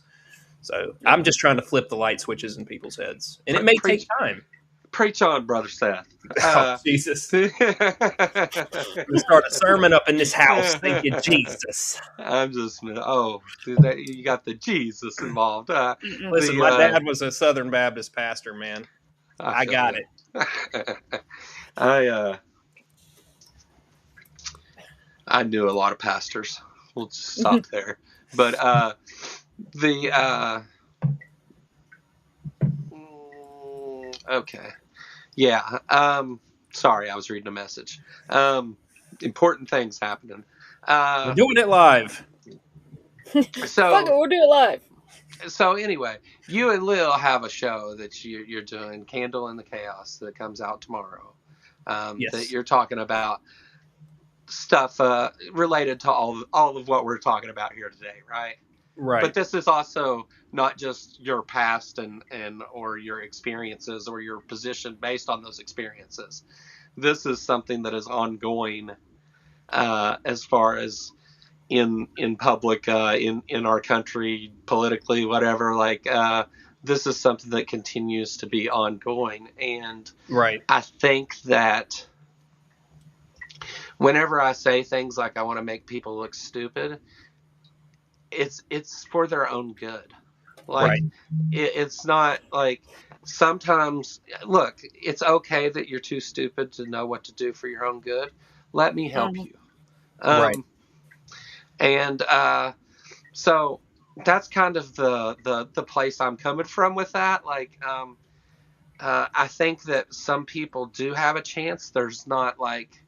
So I'm just trying to flip the light switches in people's heads. And it may take time. Preach on, Brother Seth. Oh, Jesus. I'm going to start a sermon up in this house. Thank you, Jesus. I'm just, you got the Jesus involved. Listen, my dad was a Southern Baptist pastor, man. I got it. I knew a lot of pastors. We'll just stop there. But okay. Yeah. Sorry, I was reading a message. Important things happening. We're doing it live. So fuck it, we'll do it live. So anyway, you and Lil have a show that you're doing, Candle in the Chaos, that comes out tomorrow. Yes. That you're talking about stuff related to all of what we're talking about here today, right? Right. But this is also not just your past and or your experiences or your position based on those experiences. This is something that is ongoing as far as in public, in our country, politically, whatever. Like this is something that continues to be ongoing, and right. I think that whenever I say things like I want to make people look stupid, it's for their own good. Like right. It's not like sometimes. Look, it's okay that you're too stupid to know what to do for your own good. Let me help you. Right. And so that's kind of the place I'm coming from with that. Like, I think that some people do have a chance. There's not like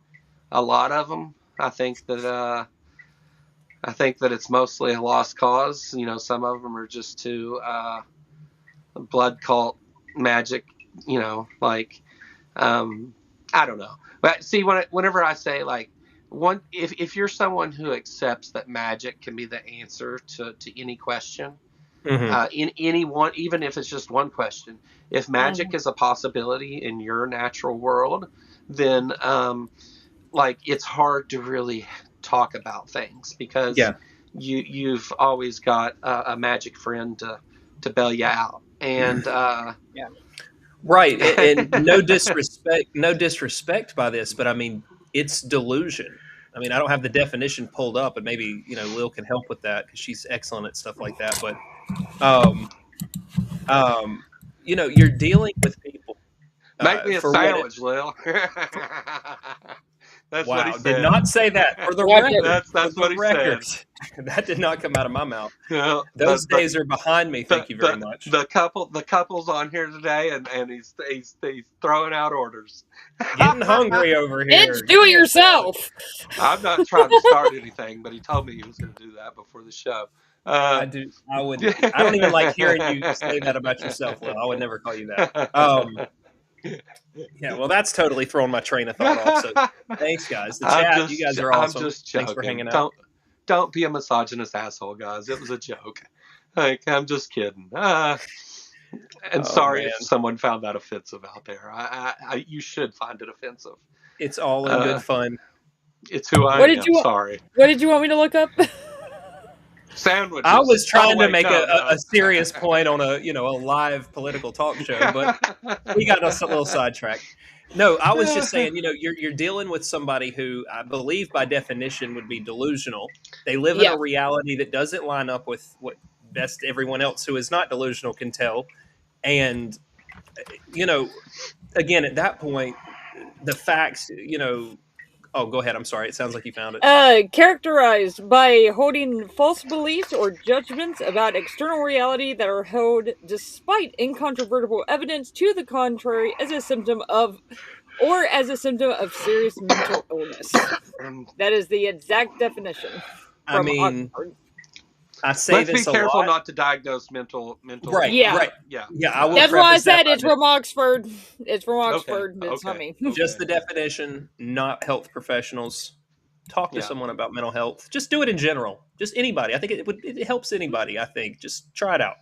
a lot of them. I think that it's mostly a lost cause. You know, some of them are just too blood cult magic. You know, like I don't know. But see, whenever I say like if you're someone who accepts that magic can be the answer to any question, in any one, even if it's just one question, if magic is a possibility in your natural world, then like it's hard to really talk about things because you've always got a magic friend to bail you out, and right. And no disrespect by this, but I mean it's delusion. I mean, I don't have the definition pulled up, and maybe Lil can help with that because she's excellent at stuff like that. But you're dealing with people. Make me a sandwich, Lil. That's what he said. Did not say that for the record. That's what he said. That did not come out of my mouth. Yeah, Those days are behind me. Thank you very much. The couple's on here today, and he's throwing out orders. Getting hungry over here. It's do it yourself. I'm not trying to start anything, but he told me he was going to do that before the show. I don't even like hearing you say that about yourself, Lil. I would never call you that. Yeah, well, that's totally thrown my train of thought off. So thanks, guys. The chat, you guys are awesome. I'm just joking. Thanks for hanging out. Don't be a misogynist asshole, guys. It was a joke. Like, I'm just kidding. Sorry if someone found that offensive out there. You should find it offensive. It's all in good fun. It's who I am. Sorry. What did you want me to look up? Sandwiches. I was trying to make a serious point on a live political talk show, but we got us a little sidetracked. No, I was just saying, you're dealing with somebody who I believe by definition would be delusional. They live in a reality that doesn't line up with what best everyone else who is not delusional can tell. And, again, at that point, the facts, Oh, go ahead. I'm sorry. It sounds like you found it. Characterized by holding false beliefs or judgments about external reality that are held despite incontrovertible evidence to the contrary as a symptom of serious mental illness. That is the exact definition. I mean, I say Let's this be careful not to diagnose mental. Right. Yeah. Right. Yeah. Yeah. That's why I said it's from Oxford. It's from Oxford. Okay. It's not me. Just the definition, not health professionals. Talk to someone about mental health. Just do it in general. Just anybody. I think it helps anybody. I think just try it out.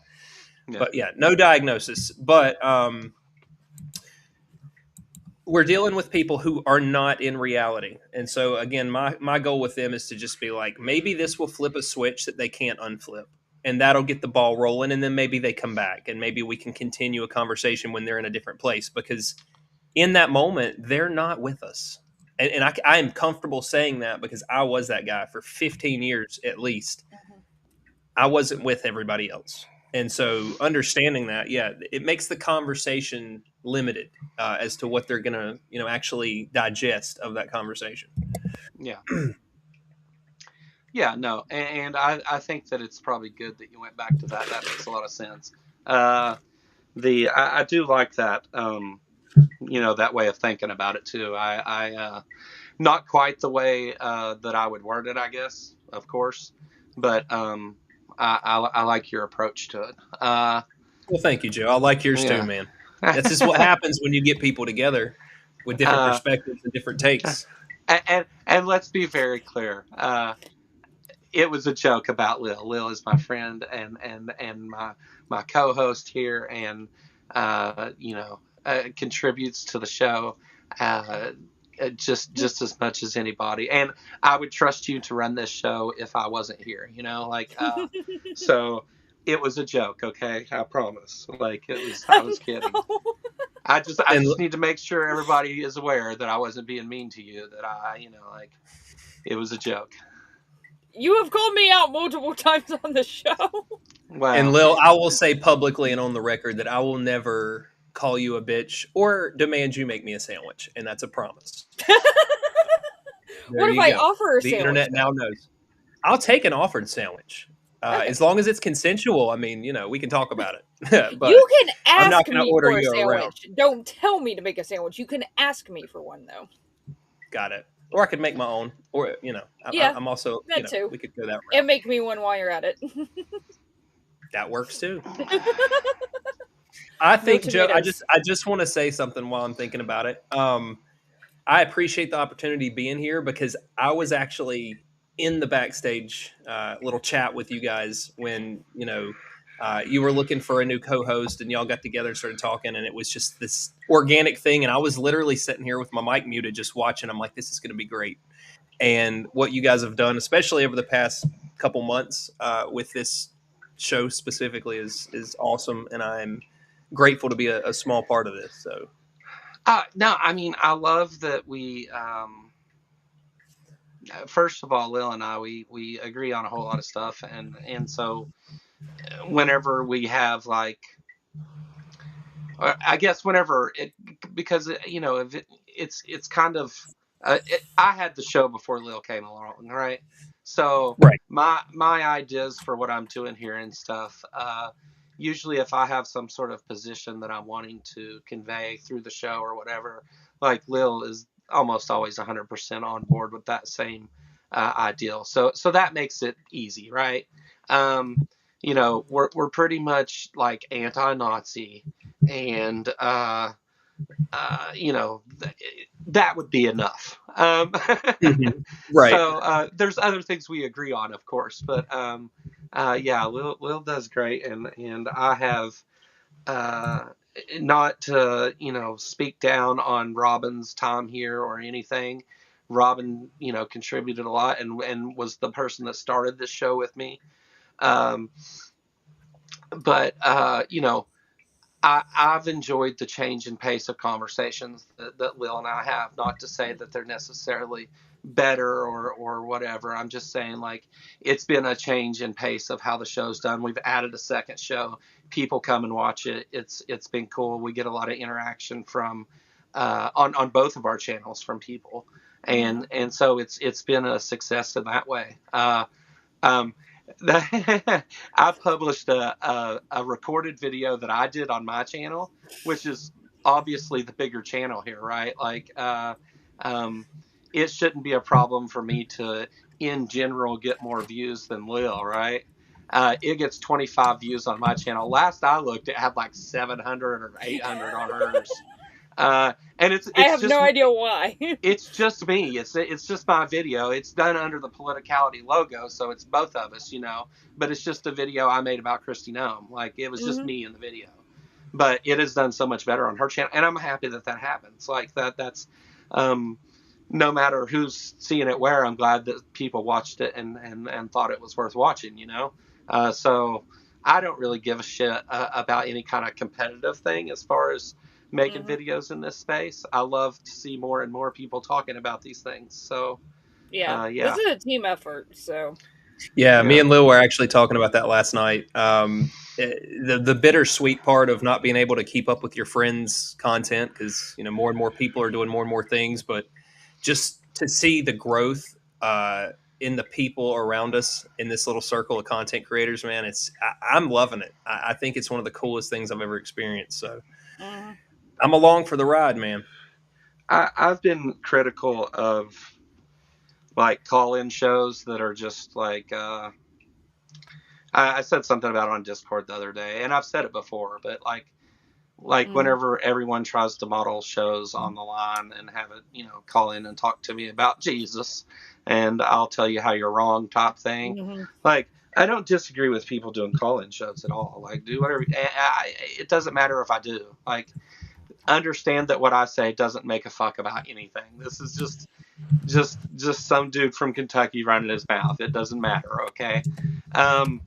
Yeah. But no diagnosis. But we're dealing with people who are not in reality. And so, again, my goal with them is to just be like, maybe this will flip a switch that they can't unflip. And that'll get the ball rolling. And then maybe they come back. And maybe we can continue a conversation when they're in a different place. Because in that moment, they're not with us. And I am comfortable saying that because I was that guy for 15 years at least. I wasn't with everybody else. And so understanding that, it makes the conversation limited as to what they're going to, actually digest of that conversation. Yeah. Yeah, no. And I think that it's probably good that you went back to that. That makes a lot of sense. I do like that, that way of thinking about it too. I not quite the way that I would word it, I guess, of course. But I like your approach to it. Well, thank you, Joe. I like yours too, man. That's just what happens when you get people together with different perspectives and different takes. And let's be very clear. It was a joke about Lil. Lil is my friend and my co-host here, and contributes to the show just as much as anybody. And I would trust you to run this show if I wasn't here. So it was a joke. Okay, I promise. Like it was. I was kidding. No. I just need to make sure everybody is aware that I wasn't being mean to you. That it was a joke. You have called me out multiple times on the show. Wow. And Lil, I will say publicly and on the record that I will never call you a bitch or demand you make me a sandwich, and that's a promise. What if I offer a sandwich? The internet now knows. I'll take an offered sandwich. Okay. As long as it's consensual. I mean, we can talk about it. But you can ask me for a sandwich. Don't tell me to make a sandwich. You can ask me for one, though. Got it. Or I could make my own. Or, I'm also, that too. We could go that route. And make me one while you're at it. That works too. I think, Joe, I just want to say something while I'm thinking about it. I appreciate the opportunity being here because I was actually in the backstage little chat with you guys when, you were looking for a new co-host and y'all got together and started talking, and it was just this organic thing. And I was literally sitting here with my mic muted, just watching. I'm like, this is going to be great. And what you guys have done, especially over the past couple months with this show specifically is awesome. And I'm grateful to be a small part of this. So, no, I mean, I love that we, first of all, Lil and I, we agree on a whole lot of stuff. And so whenever we have I guess whenever because it's kind of, I had the show before Lil came along, right? So right. my ideas for what I'm doing here and stuff, usually if I have some sort of position that I'm wanting to convey through the show or whatever, like Lil is almost always 100% on board with that same ideal. So that makes it easy, right? We're pretty much like anti-Nazi, and that would be enough. Right. So there's other things we agree on, of course, but Lil does great, and I have not to speak down on Robin's time here or anything. Robin, contributed a lot and was the person that started this show with me. But I've enjoyed the change in pace of conversations that Lil and I have. Not to say that they're necessarily better or whatever. I'm just saying, like, it's been a change in pace of how the show's done. We've added a second show. People come and watch it. It's been cool. We get a lot of interaction from on both of our channels from people, and so it's been a success in that way. I published a recorded video that I did on my channel, which is obviously the bigger channel here, right? Like, it shouldn't be a problem for me to, in general, get more views than Lil, right? It gets 25 views on my channel. Last I looked, it had like 700 or 800 on hers. And it's I have no idea why. It's just me. It's just my video. It's done under the Politicality logo, so it's both of us, But it's just a video I made about Kristi Noem. Like, it was just me in the video. But it has done so much better on her channel, and I'm happy that happens. Like that's no matter who's seeing it where, I'm glad that people watched it and thought it was worth watching. So I don't really give a shit about any kind of competitive thing as far as making videos in this space. I love to see more and more people talking about these things. So this is a team effort. So me and Lil were actually talking about that last night. The bittersweet part of not being able to keep up with your friends' content, because more and more people are doing more and more things, but just to see the growth in the people around us in this little circle of content creators, man, I'm loving it. I think it's one of the coolest things I've ever experienced. So I'm along for the ride, man. I've been critical of like call-in shows that are just like I said something about it on Discord the other day, and I've said it before, but like whenever everyone tries to model shows on the line and have it, call in and talk to me about Jesus, and I'll tell you how you're wrong type thing. Like, I don't disagree with people doing call-in shows at all. Like, do whatever. It doesn't matter if I do. Like, understand that what I say doesn't make a fuck about anything. This is just some dude from Kentucky running his mouth. It doesn't matter. Okay. I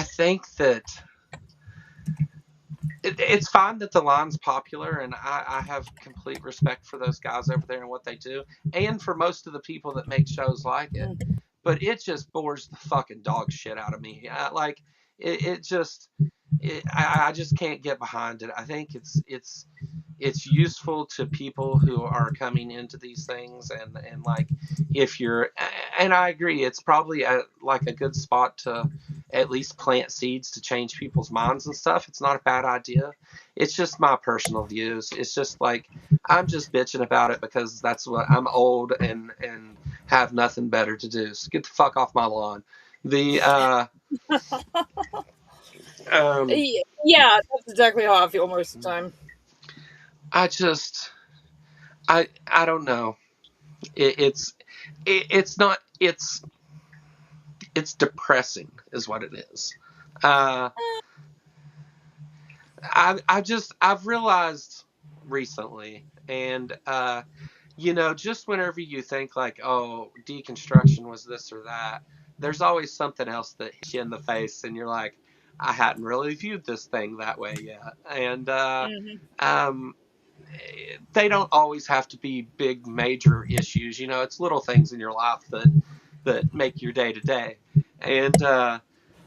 think that it's fine that the line's popular, and I have complete respect for those guys over there and what they do, and for most of the people that make shows like it. But it just bores the fucking dog shit out of me. I just can't get behind it. I think it's useful to people who are coming into these things, and like, if you're, and I agree, it's probably a good spot to at least plant seeds to change people's minds and stuff. It's not a bad idea. It's just my personal views. It's just like, I'm just bitching about it because that's what I'm old and have nothing better to do. So get the fuck off my lawn. Yeah, that's exactly how I feel most of the time. I don't know. It's depressing is what it is. I've realized recently, and just whenever you think like, oh, deconstruction was this or that, there's always something else that hits you in the face, and you're like, I hadn't really viewed this thing that way yet. And they don't always have to be big major issues. It's little things in your life that make your day to day. And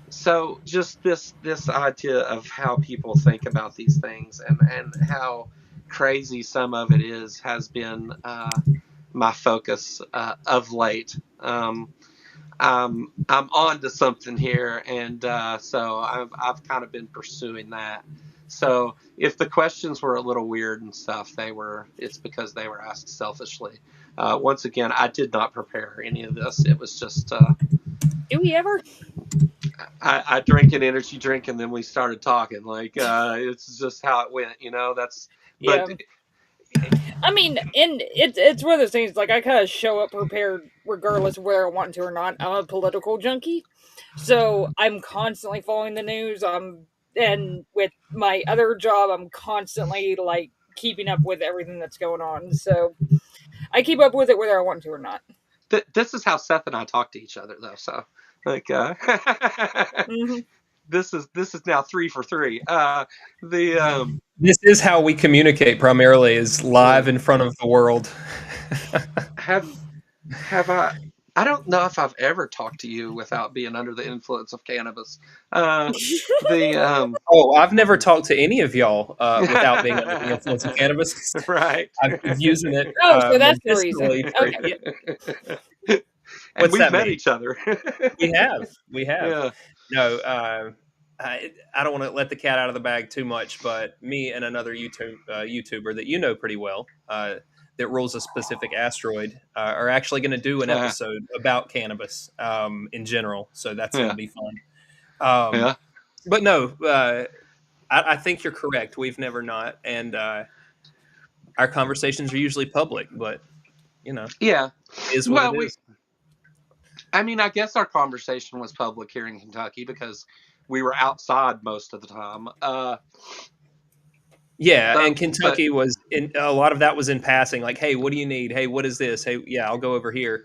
so just this idea of how people think about these things and how crazy some of it has been my focus of late. I'm on to something here, and so I've kind of been pursuing that. So if the questions were a little weird and stuff, it's because they were asked selfishly. Once again, I did not prepare any of this. It was just. Do we ever? I drank an energy drink and then we started talking. Like, it's just how it went. That's. Yeah. But, I mean, and it's one of those things, like, I kind of show up prepared regardless of whether I want to or not. I'm a political junkie, so I'm constantly following the news. And with my other job, I'm constantly, like, keeping up with everything that's going on. So I keep up with it whether I want to or not. This is how Seth and I talk to each other, though. So, like, this is now 3 for 3. This is how we communicate primarily, is live in front of the world. Have I don't know if I've ever talked to you without being under the influence of cannabis. I've never talked to any of y'all without being under the influence of cannabis. Right. I've been using it. So that's the reason. Okay. And we've met each other. We have. Yeah. No, I don't want to let the cat out of the bag too much, but me and another YouTuber that you know pretty well, that rules a specific asteroid, are actually going to do an episode about cannabis in general. So that's going to be fun. But no, I think you're correct. We've never not. And our conversations are usually public, but, yeah, is what it is. I mean, I guess our conversation was public here in Kentucky because we were outside most of the time. And Kentucky was in a lot of that was in passing. Like, hey, what do you need? Hey, what is this? Hey, yeah, I'll go over here.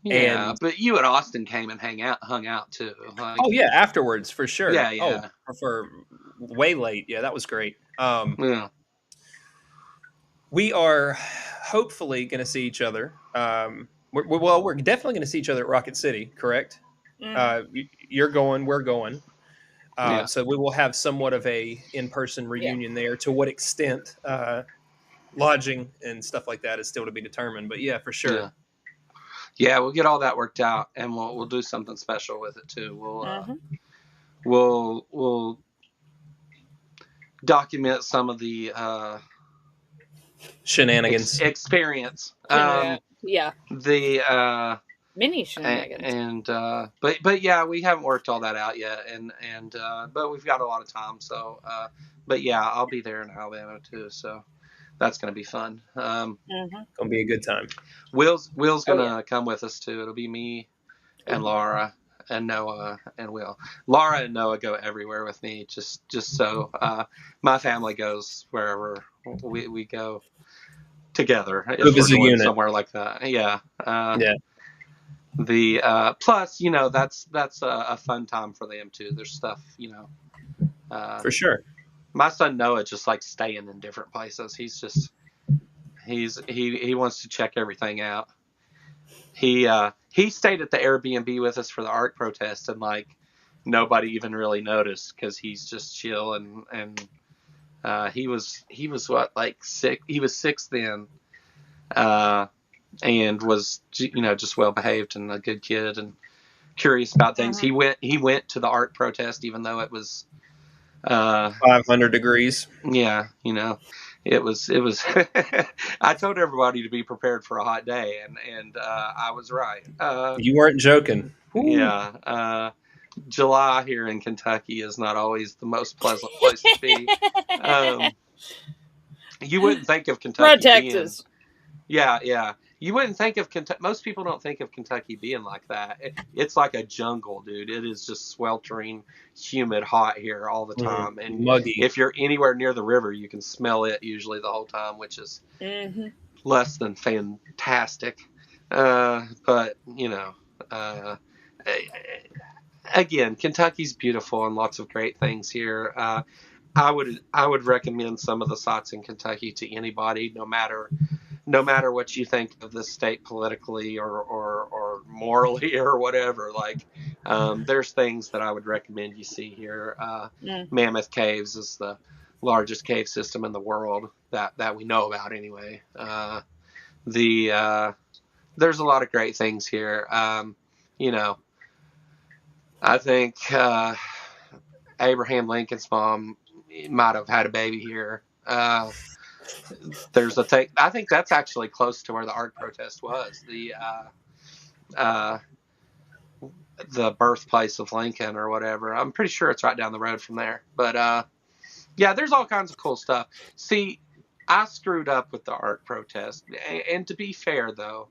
Yeah, but you and Austin came and hung out too. Like, afterwards for sure. Yeah. For way late. Yeah, that was great. Yeah. We are hopefully going to see each other. We're definitely going to see each other at Rocket City, correct? You're going, we're going. So we will have somewhat of a in-person reunion there. To what extent lodging and stuff like that is still to be determined. But yeah, for sure. Yeah, we'll get all that worked out, and we'll do something special with it too. We'll document some of the shenanigans experience. Mini shenanigans. And but yeah, we haven't worked all that out yet, and but we've got a lot of time. So but yeah, I'll be there in Alabama too. So that's gonna be fun. Gonna be a good time. Will's gonna come with us too. It'll be me and Laura and Noah and Will. Laura and Noah go everywhere with me. Just so my family goes wherever we go together. If we're going somewhere like that, yeah. The plus, that's a fun time for them too. There's stuff, for sure. My son Noah just likes staying in different places. He wants to check everything out. He stayed at the Airbnb with us for the ARC protest, and like nobody even really noticed because he's just chill and he was what, like 6? He was 6 then. And was, just well behaved and a good kid and curious about things. He went to the ARC protest even though it was 500 degrees. Yeah, it was. I told everybody to be prepared for a hot day, and I was right. You weren't joking. Yeah. July here in Kentucky is not always the most pleasant place to be. You wouldn't think of Kentucky Texas. Yeah. You wouldn't think of Kentucky. Most people don't think of Kentucky being like that. It's like a jungle, dude. It is just sweltering, humid, hot here all the time. And muggy. If you're anywhere near the river, you can smell it usually the whole time, which is less than fantastic. But, again, Kentucky's beautiful and lots of great things here. I would recommend some of the sites in Kentucky to anybody, no matter what you think of this state politically or morally or whatever. Like, there's things that I would recommend you see here. Mammoth Caves is the largest cave system in the world that we know about anyway. There's a lot of great things here. I think Abraham Lincoln's mom might have had a baby here. There's a thing. I think that's actually close to where the ARC protest was. The birthplace of Lincoln or whatever. I'm pretty sure it's right down the road from there. But yeah, there's all kinds of cool stuff. See, I screwed up with the ARC protest, and to be fair though,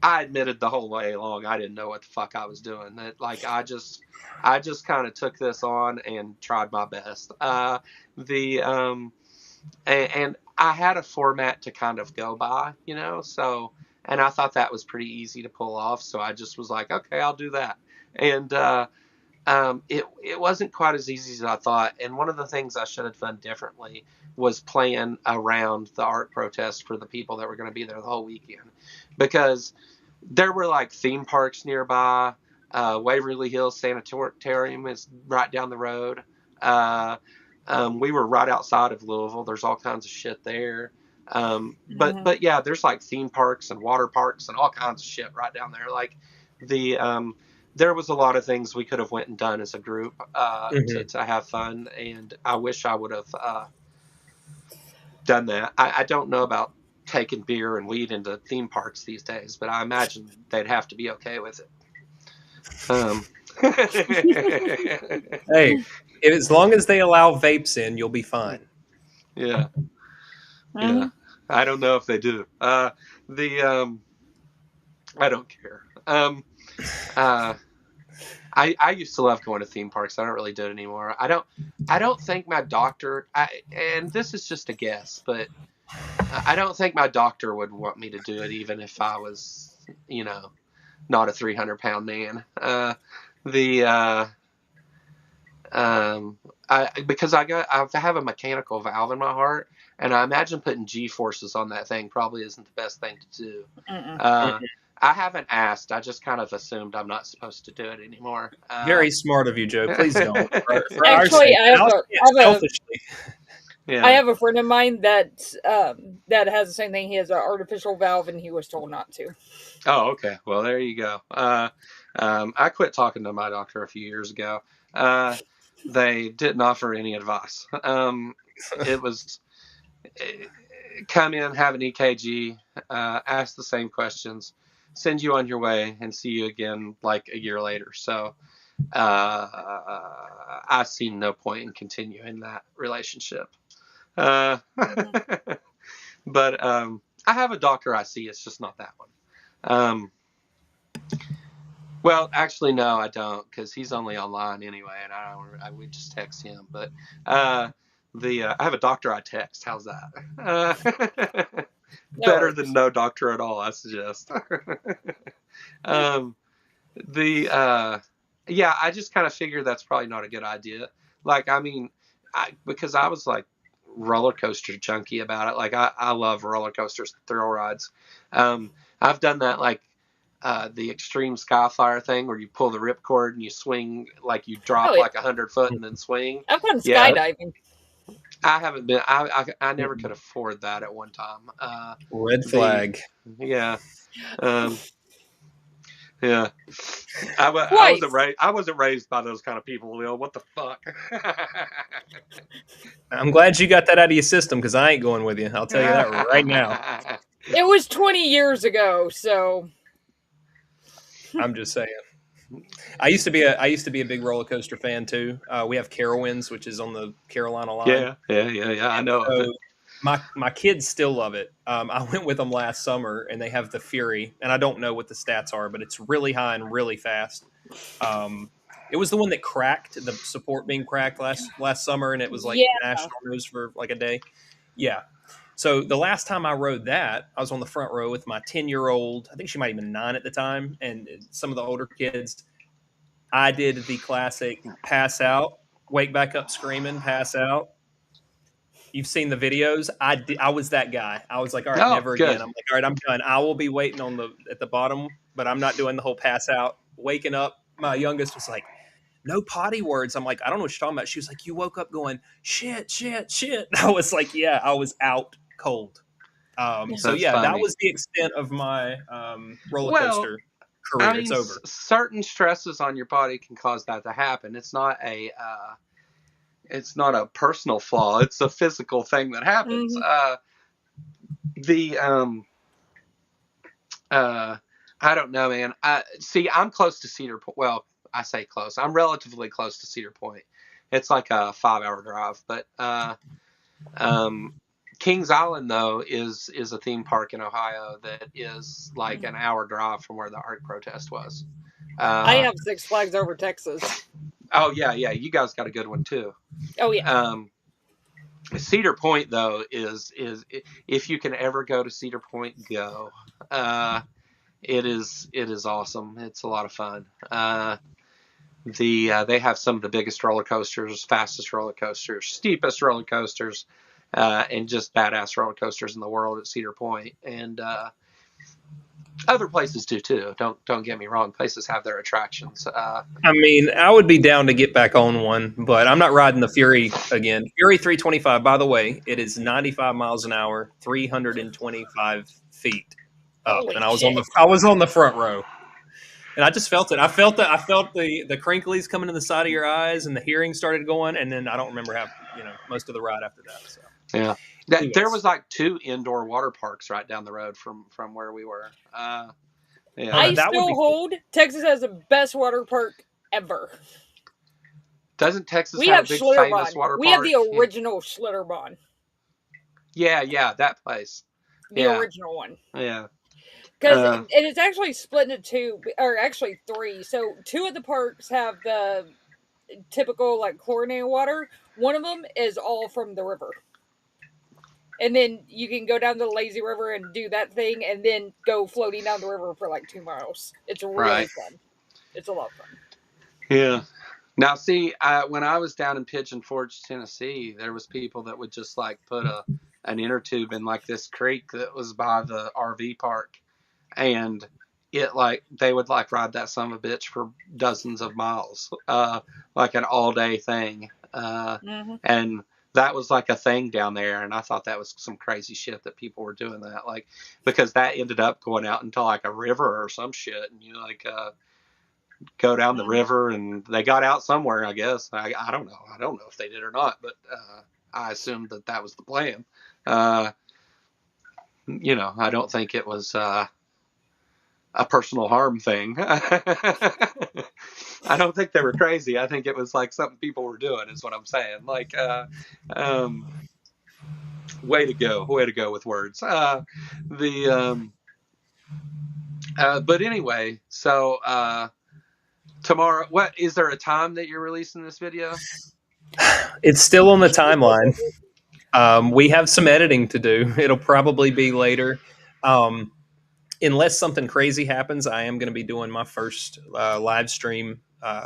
I admitted the whole way along I didn't know what the fuck I was doing. That like I just kind of took this on and tried my best. And I had a format to kind of go by, so, and I thought that was pretty easy to pull off. So I just was like, okay, I'll do that. And it wasn't quite as easy as I thought. And one of the things I should have done differently was plan around the ARC protest for the people that were going to be there the whole weekend, because there were like theme parks nearby. Waverly Hills Sanitarium is right down the road. We were right outside of Louisville. There's all kinds of shit there. But yeah, there's like theme parks and water parks and all kinds of shit right down there. Like there was a lot of things we could have went and done as a group to have fun. And I wish I would have done that. I don't know about taking beer and weed into theme parks these days, but I imagine they'd have to be okay with it. Hey, as long as they allow vapes in, you'll be fine. Yeah. Yeah. I don't know if they do. I don't care. I used to love going to theme parks. I don't really do it anymore. I don't think my doctor, and this is just a guess, but I don't think my doctor would want me to do it even if I was, not a 300-pound man. Because I have a mechanical valve in my heart, and I imagine putting G forces on that thing probably isn't the best thing to do. I haven't asked. I just kind of assumed I'm not supposed to do it anymore. Very smart of you, Joe. Please don't. Actually, I have a friend of mine that has the same thing. He has an artificial valve, and he was told not to. Oh, okay. Well, there you go. I quit talking to my doctor a few years ago. They didn't offer any advice. It was come in, have an EKG, ask the same questions, send you on your way, and see you again like a year later. So I see no point in continuing that relationship. But I have a doctor I see. It's just not that one. Well, actually, no, I don't, because he's only online anyway, and we just text him. But I have a doctor I text. How's that? Better than no doctor at all, I suggest. Yeah, I just kind of figured that's probably not a good idea. Like, I mean, because I was like roller coaster junkie about it. Like, I love roller coasters, thrill rides. I've done that, like the extreme Skyflyer thing where you pull the ripcord and you swing, like you drop like 100 foot and then swing. I've gone skydiving. I haven't been. I never could afford that at one time. Red flag. Yeah. Yeah. I wasn't raised by those kind of people, Lil. What the fuck? I'm glad you got that out of your system, because I ain't going with you. I'll tell you that right now. It was 20 years ago, so I'm just saying. I used to be a big roller coaster fan too. We have Carowinds, which is on the Carolina line. Yeah. I know. So my kids still love it. I went with them last summer, and they have the Fury, and I don't know what the stats are, but it's really high and really fast. It was the one that cracked, the support being cracked last summer, and it was like national news for like a day. Yeah. So the last time I rode that, I was on the front row with my 10-year-old. I think she might have been 9 at the time, and some of the older kids. I did the classic pass out, wake back up screaming, pass out. You've seen the videos. I was that guy. I was like, all right, never again. I'm like, all right, I'm done. I will be waiting at the bottom, but I'm not doing the whole pass out. Waking up, my youngest was like, no potty words. I'm like, I don't know what you're talking about. She was like, you woke up going, shit. I was like, yeah, I was out cold. So yeah, funny. That was the extent of my roller coaster career. It's over. Certain stresses on your body can cause that to happen. It's not a personal flaw. It's a physical thing that happens. I don't know, man. I'm close to Cedar Point. Well, I say close. I'm relatively close to Cedar Point. It's like a 5-hour drive, but Kings Island though is a theme park in Ohio that is like an hour drive from where the art protest was. I have Six Flags Over Texas. Oh yeah. You guys got a good one too. Oh yeah. Cedar Point though is if you can ever go to Cedar Point, go. It is awesome. It's a lot of fun. They have some of the biggest roller coasters, fastest roller coasters, steepest roller coasters, and just badass roller coasters in the world at Cedar Point. And other places do too. Don't get me wrong. Places have their attractions. I mean, I would be down to get back on one, but I'm not riding the Fury again. Fury 325, by the way, it is 95 miles an hour, 325 feet up. Holy and I was shit. I was on the front row. And I just felt it. I felt the crinklies coming in the side of your eyes, and the hearing started going, and then I don't remember most of the ride after that. So yeah. There was like 2 indoor water parks right down the road from where we were. Yeah. I still hold Texas has the best water park ever. Doesn't Texas have a big famous water park? We have the original Schlitterbahn. Yeah, that place. The original one. Yeah. Because it's actually split into 2, or actually 3. So 2 of the parks have the typical like chlorinated water. One of them is all from the river. And then you can go down to the lazy river and do that thing, and then go floating down the river for like 2 miles. It's really fun. It's a lot of fun. Yeah. Now, see, when I was down in Pigeon Forge, Tennessee, there was people that would just like put an inner tube in like this creek that was by the RV park, and they would like ride that son of a bitch for dozens of miles, like an all day thing, and that was like a thing down there, and I thought that was some crazy shit that people were doing that, like, because that ended up going out into like a river or some shit, and you go down the river, and they got out somewhere, I guess. I don't know. I don't know if they did or not, but I assumed that was the plan. I don't think it was. a personal harm thing. I don't think they were crazy. I think it was like something people were doing, is what I'm saying. Like, way to go with words. But anyway, so tomorrow, what is there a time that you're releasing this video? It's still on the timeline. We have some editing to do. It'll probably be later. Unless something crazy happens, I am going to be doing my first live stream,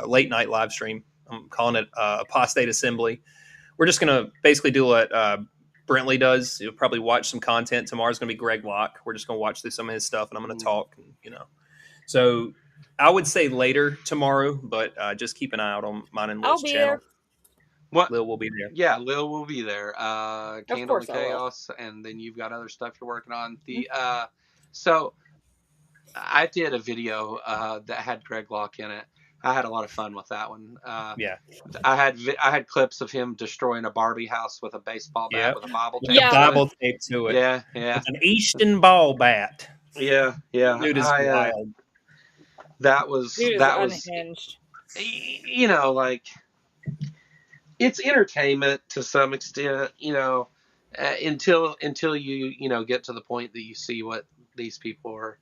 late night live stream. I'm calling it Apostate Assembly. We're just going to basically do what Brentley does. You'll probably watch some content. Tomorrow's going to be Greg Locke. We're just going to watch through some of his stuff, and I'm going to talk. So I would say later tomorrow, but just keep an eye out on mine and Lil's channel. There. What? Lil will be there. Yeah, Lil will be there. Candle to Chaos, and then you've got other stuff you're working on. So I did a video that had Greg Locke in it. I had a lot of fun with that one. Yeah, I had clips of him destroying a Barbie house with a baseball bat with a Bible tape. Yeah, Bible tape to it. Yeah. It's an Easton ball bat. Yeah. Dude is wild. That was unhinged. Like, it's entertainment to some extent, until you get to the point that you see what these people are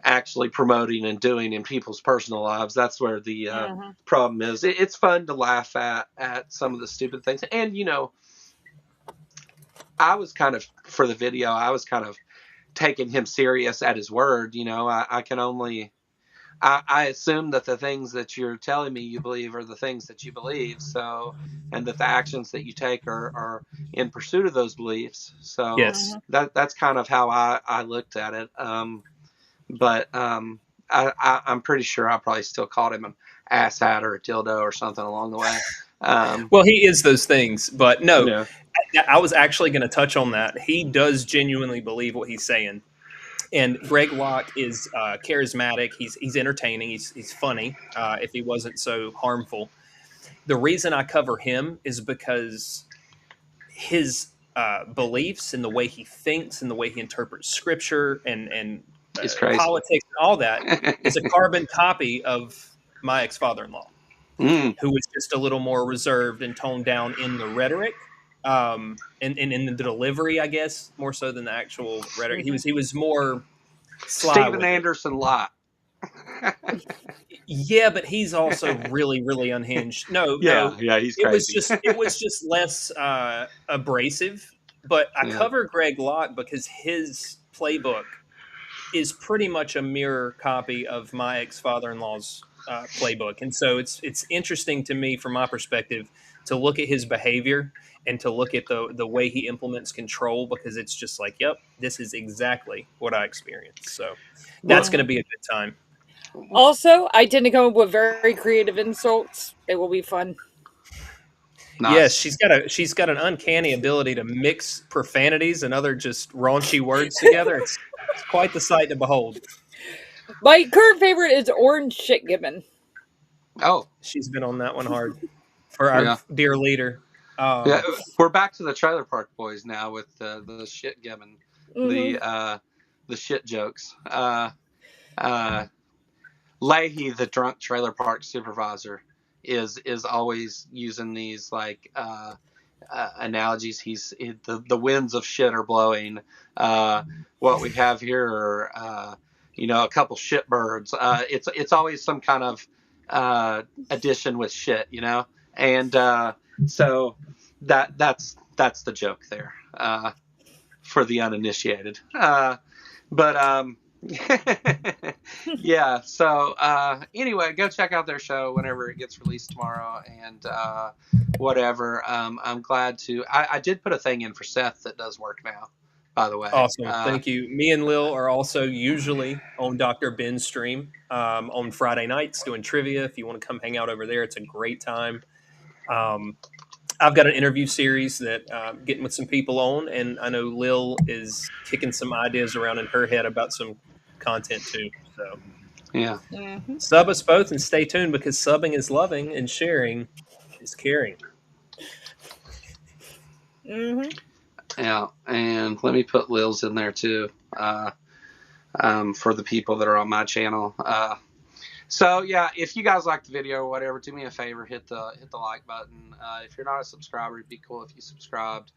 actually promoting and doing in people's personal lives. That's where the problem is. It's fun to laugh at some of the stupid things. And, I was kind of, for the video, I was kind of taking him serious at his word. I assume that the things that you're telling me you believe are the things that you believe. So, and that the actions that you take are in pursuit of those beliefs. So yes. That's kind of how I looked at it. But I'm pretty sure I probably still called him an asshat or a dildo or something along the way. Well, he is those things, but no, I was actually going to touch on that. He does genuinely believe what he's saying. And Greg Locke is charismatic. He's entertaining. He's funny. If he wasn't so harmful, the reason I cover him is because his beliefs and the way he thinks and the way he interprets scripture and politics and all that is a carbon copy of my ex-father-in-law, who was just a little more reserved and toned down in the rhetoric. And in the delivery, I guess, more so than the actual rhetoric. He was more sly. Steven Anderson lot. Yeah, but he's also really, really unhinged. Yeah, he's crazy. It was just less abrasive. But I cover Greg Locke because his playbook is pretty much a mirror copy of my ex-father-in-law's playbook, and so it's interesting to me from my perspective to look at his behavior and to look at the way he implements control, because it's just like, yep, this is exactly what I experienced. So that's going to be a good time. Also, I tend to come up with very creative insults. It will be fun. Nice. Yes, she's got an uncanny ability to mix profanities and other just raunchy words together. It's quite the sight to behold. My current favorite is Orange Shit Gibbon. Oh, she's been on that one hard for our dear leader. We're back to the Trailer Park Boys now with the shit given, the shit jokes. Leahy, the drunk trailer park supervisor, is always using these like analogies. The winds of shit are blowing. What we have here are a couple shit birds. It's always some kind of addition with shit, and so that's the joke there for the uninitiated. Yeah. So anyway, go check out their show whenever it gets released tomorrow, and whatever. I'm glad to. I did put a thing in for Seth that does work now, by the way. Awesome. Thank you. Me and Lil are also usually on Dr. Ben's stream on Friday nights doing trivia. If you want to come hang out over there, it's a great time. I've got an interview series that I'm getting with some people on, and I know Lil is kicking some ideas around in her head about some content too. So yeah. Sub us both and stay tuned, because subbing is loving and sharing is caring. Yeah, and let me put Lil's in there too. for the people that are on my channel. So yeah, if you guys like the video or whatever, do me a favor, hit the like button. If you're not a subscriber, it'd be cool if you subscribed.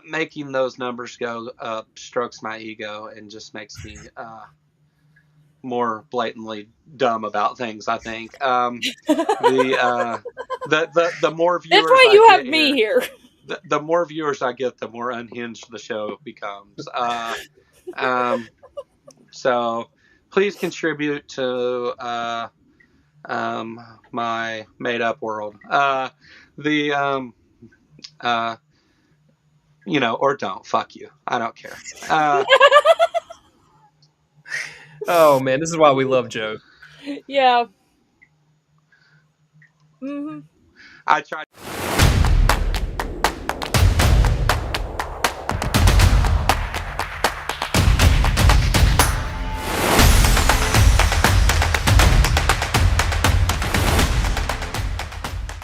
Making those numbers go up strokes my ego and just makes me more blatantly dumb about things, I think. The more viewers that's why you have me here. The more viewers I get, the more unhinged the show becomes. So please contribute to my made up world. Or don't. Fuck you. I don't care. Oh man, this is why we love Joe. Yeah. Mm-hmm. I tried.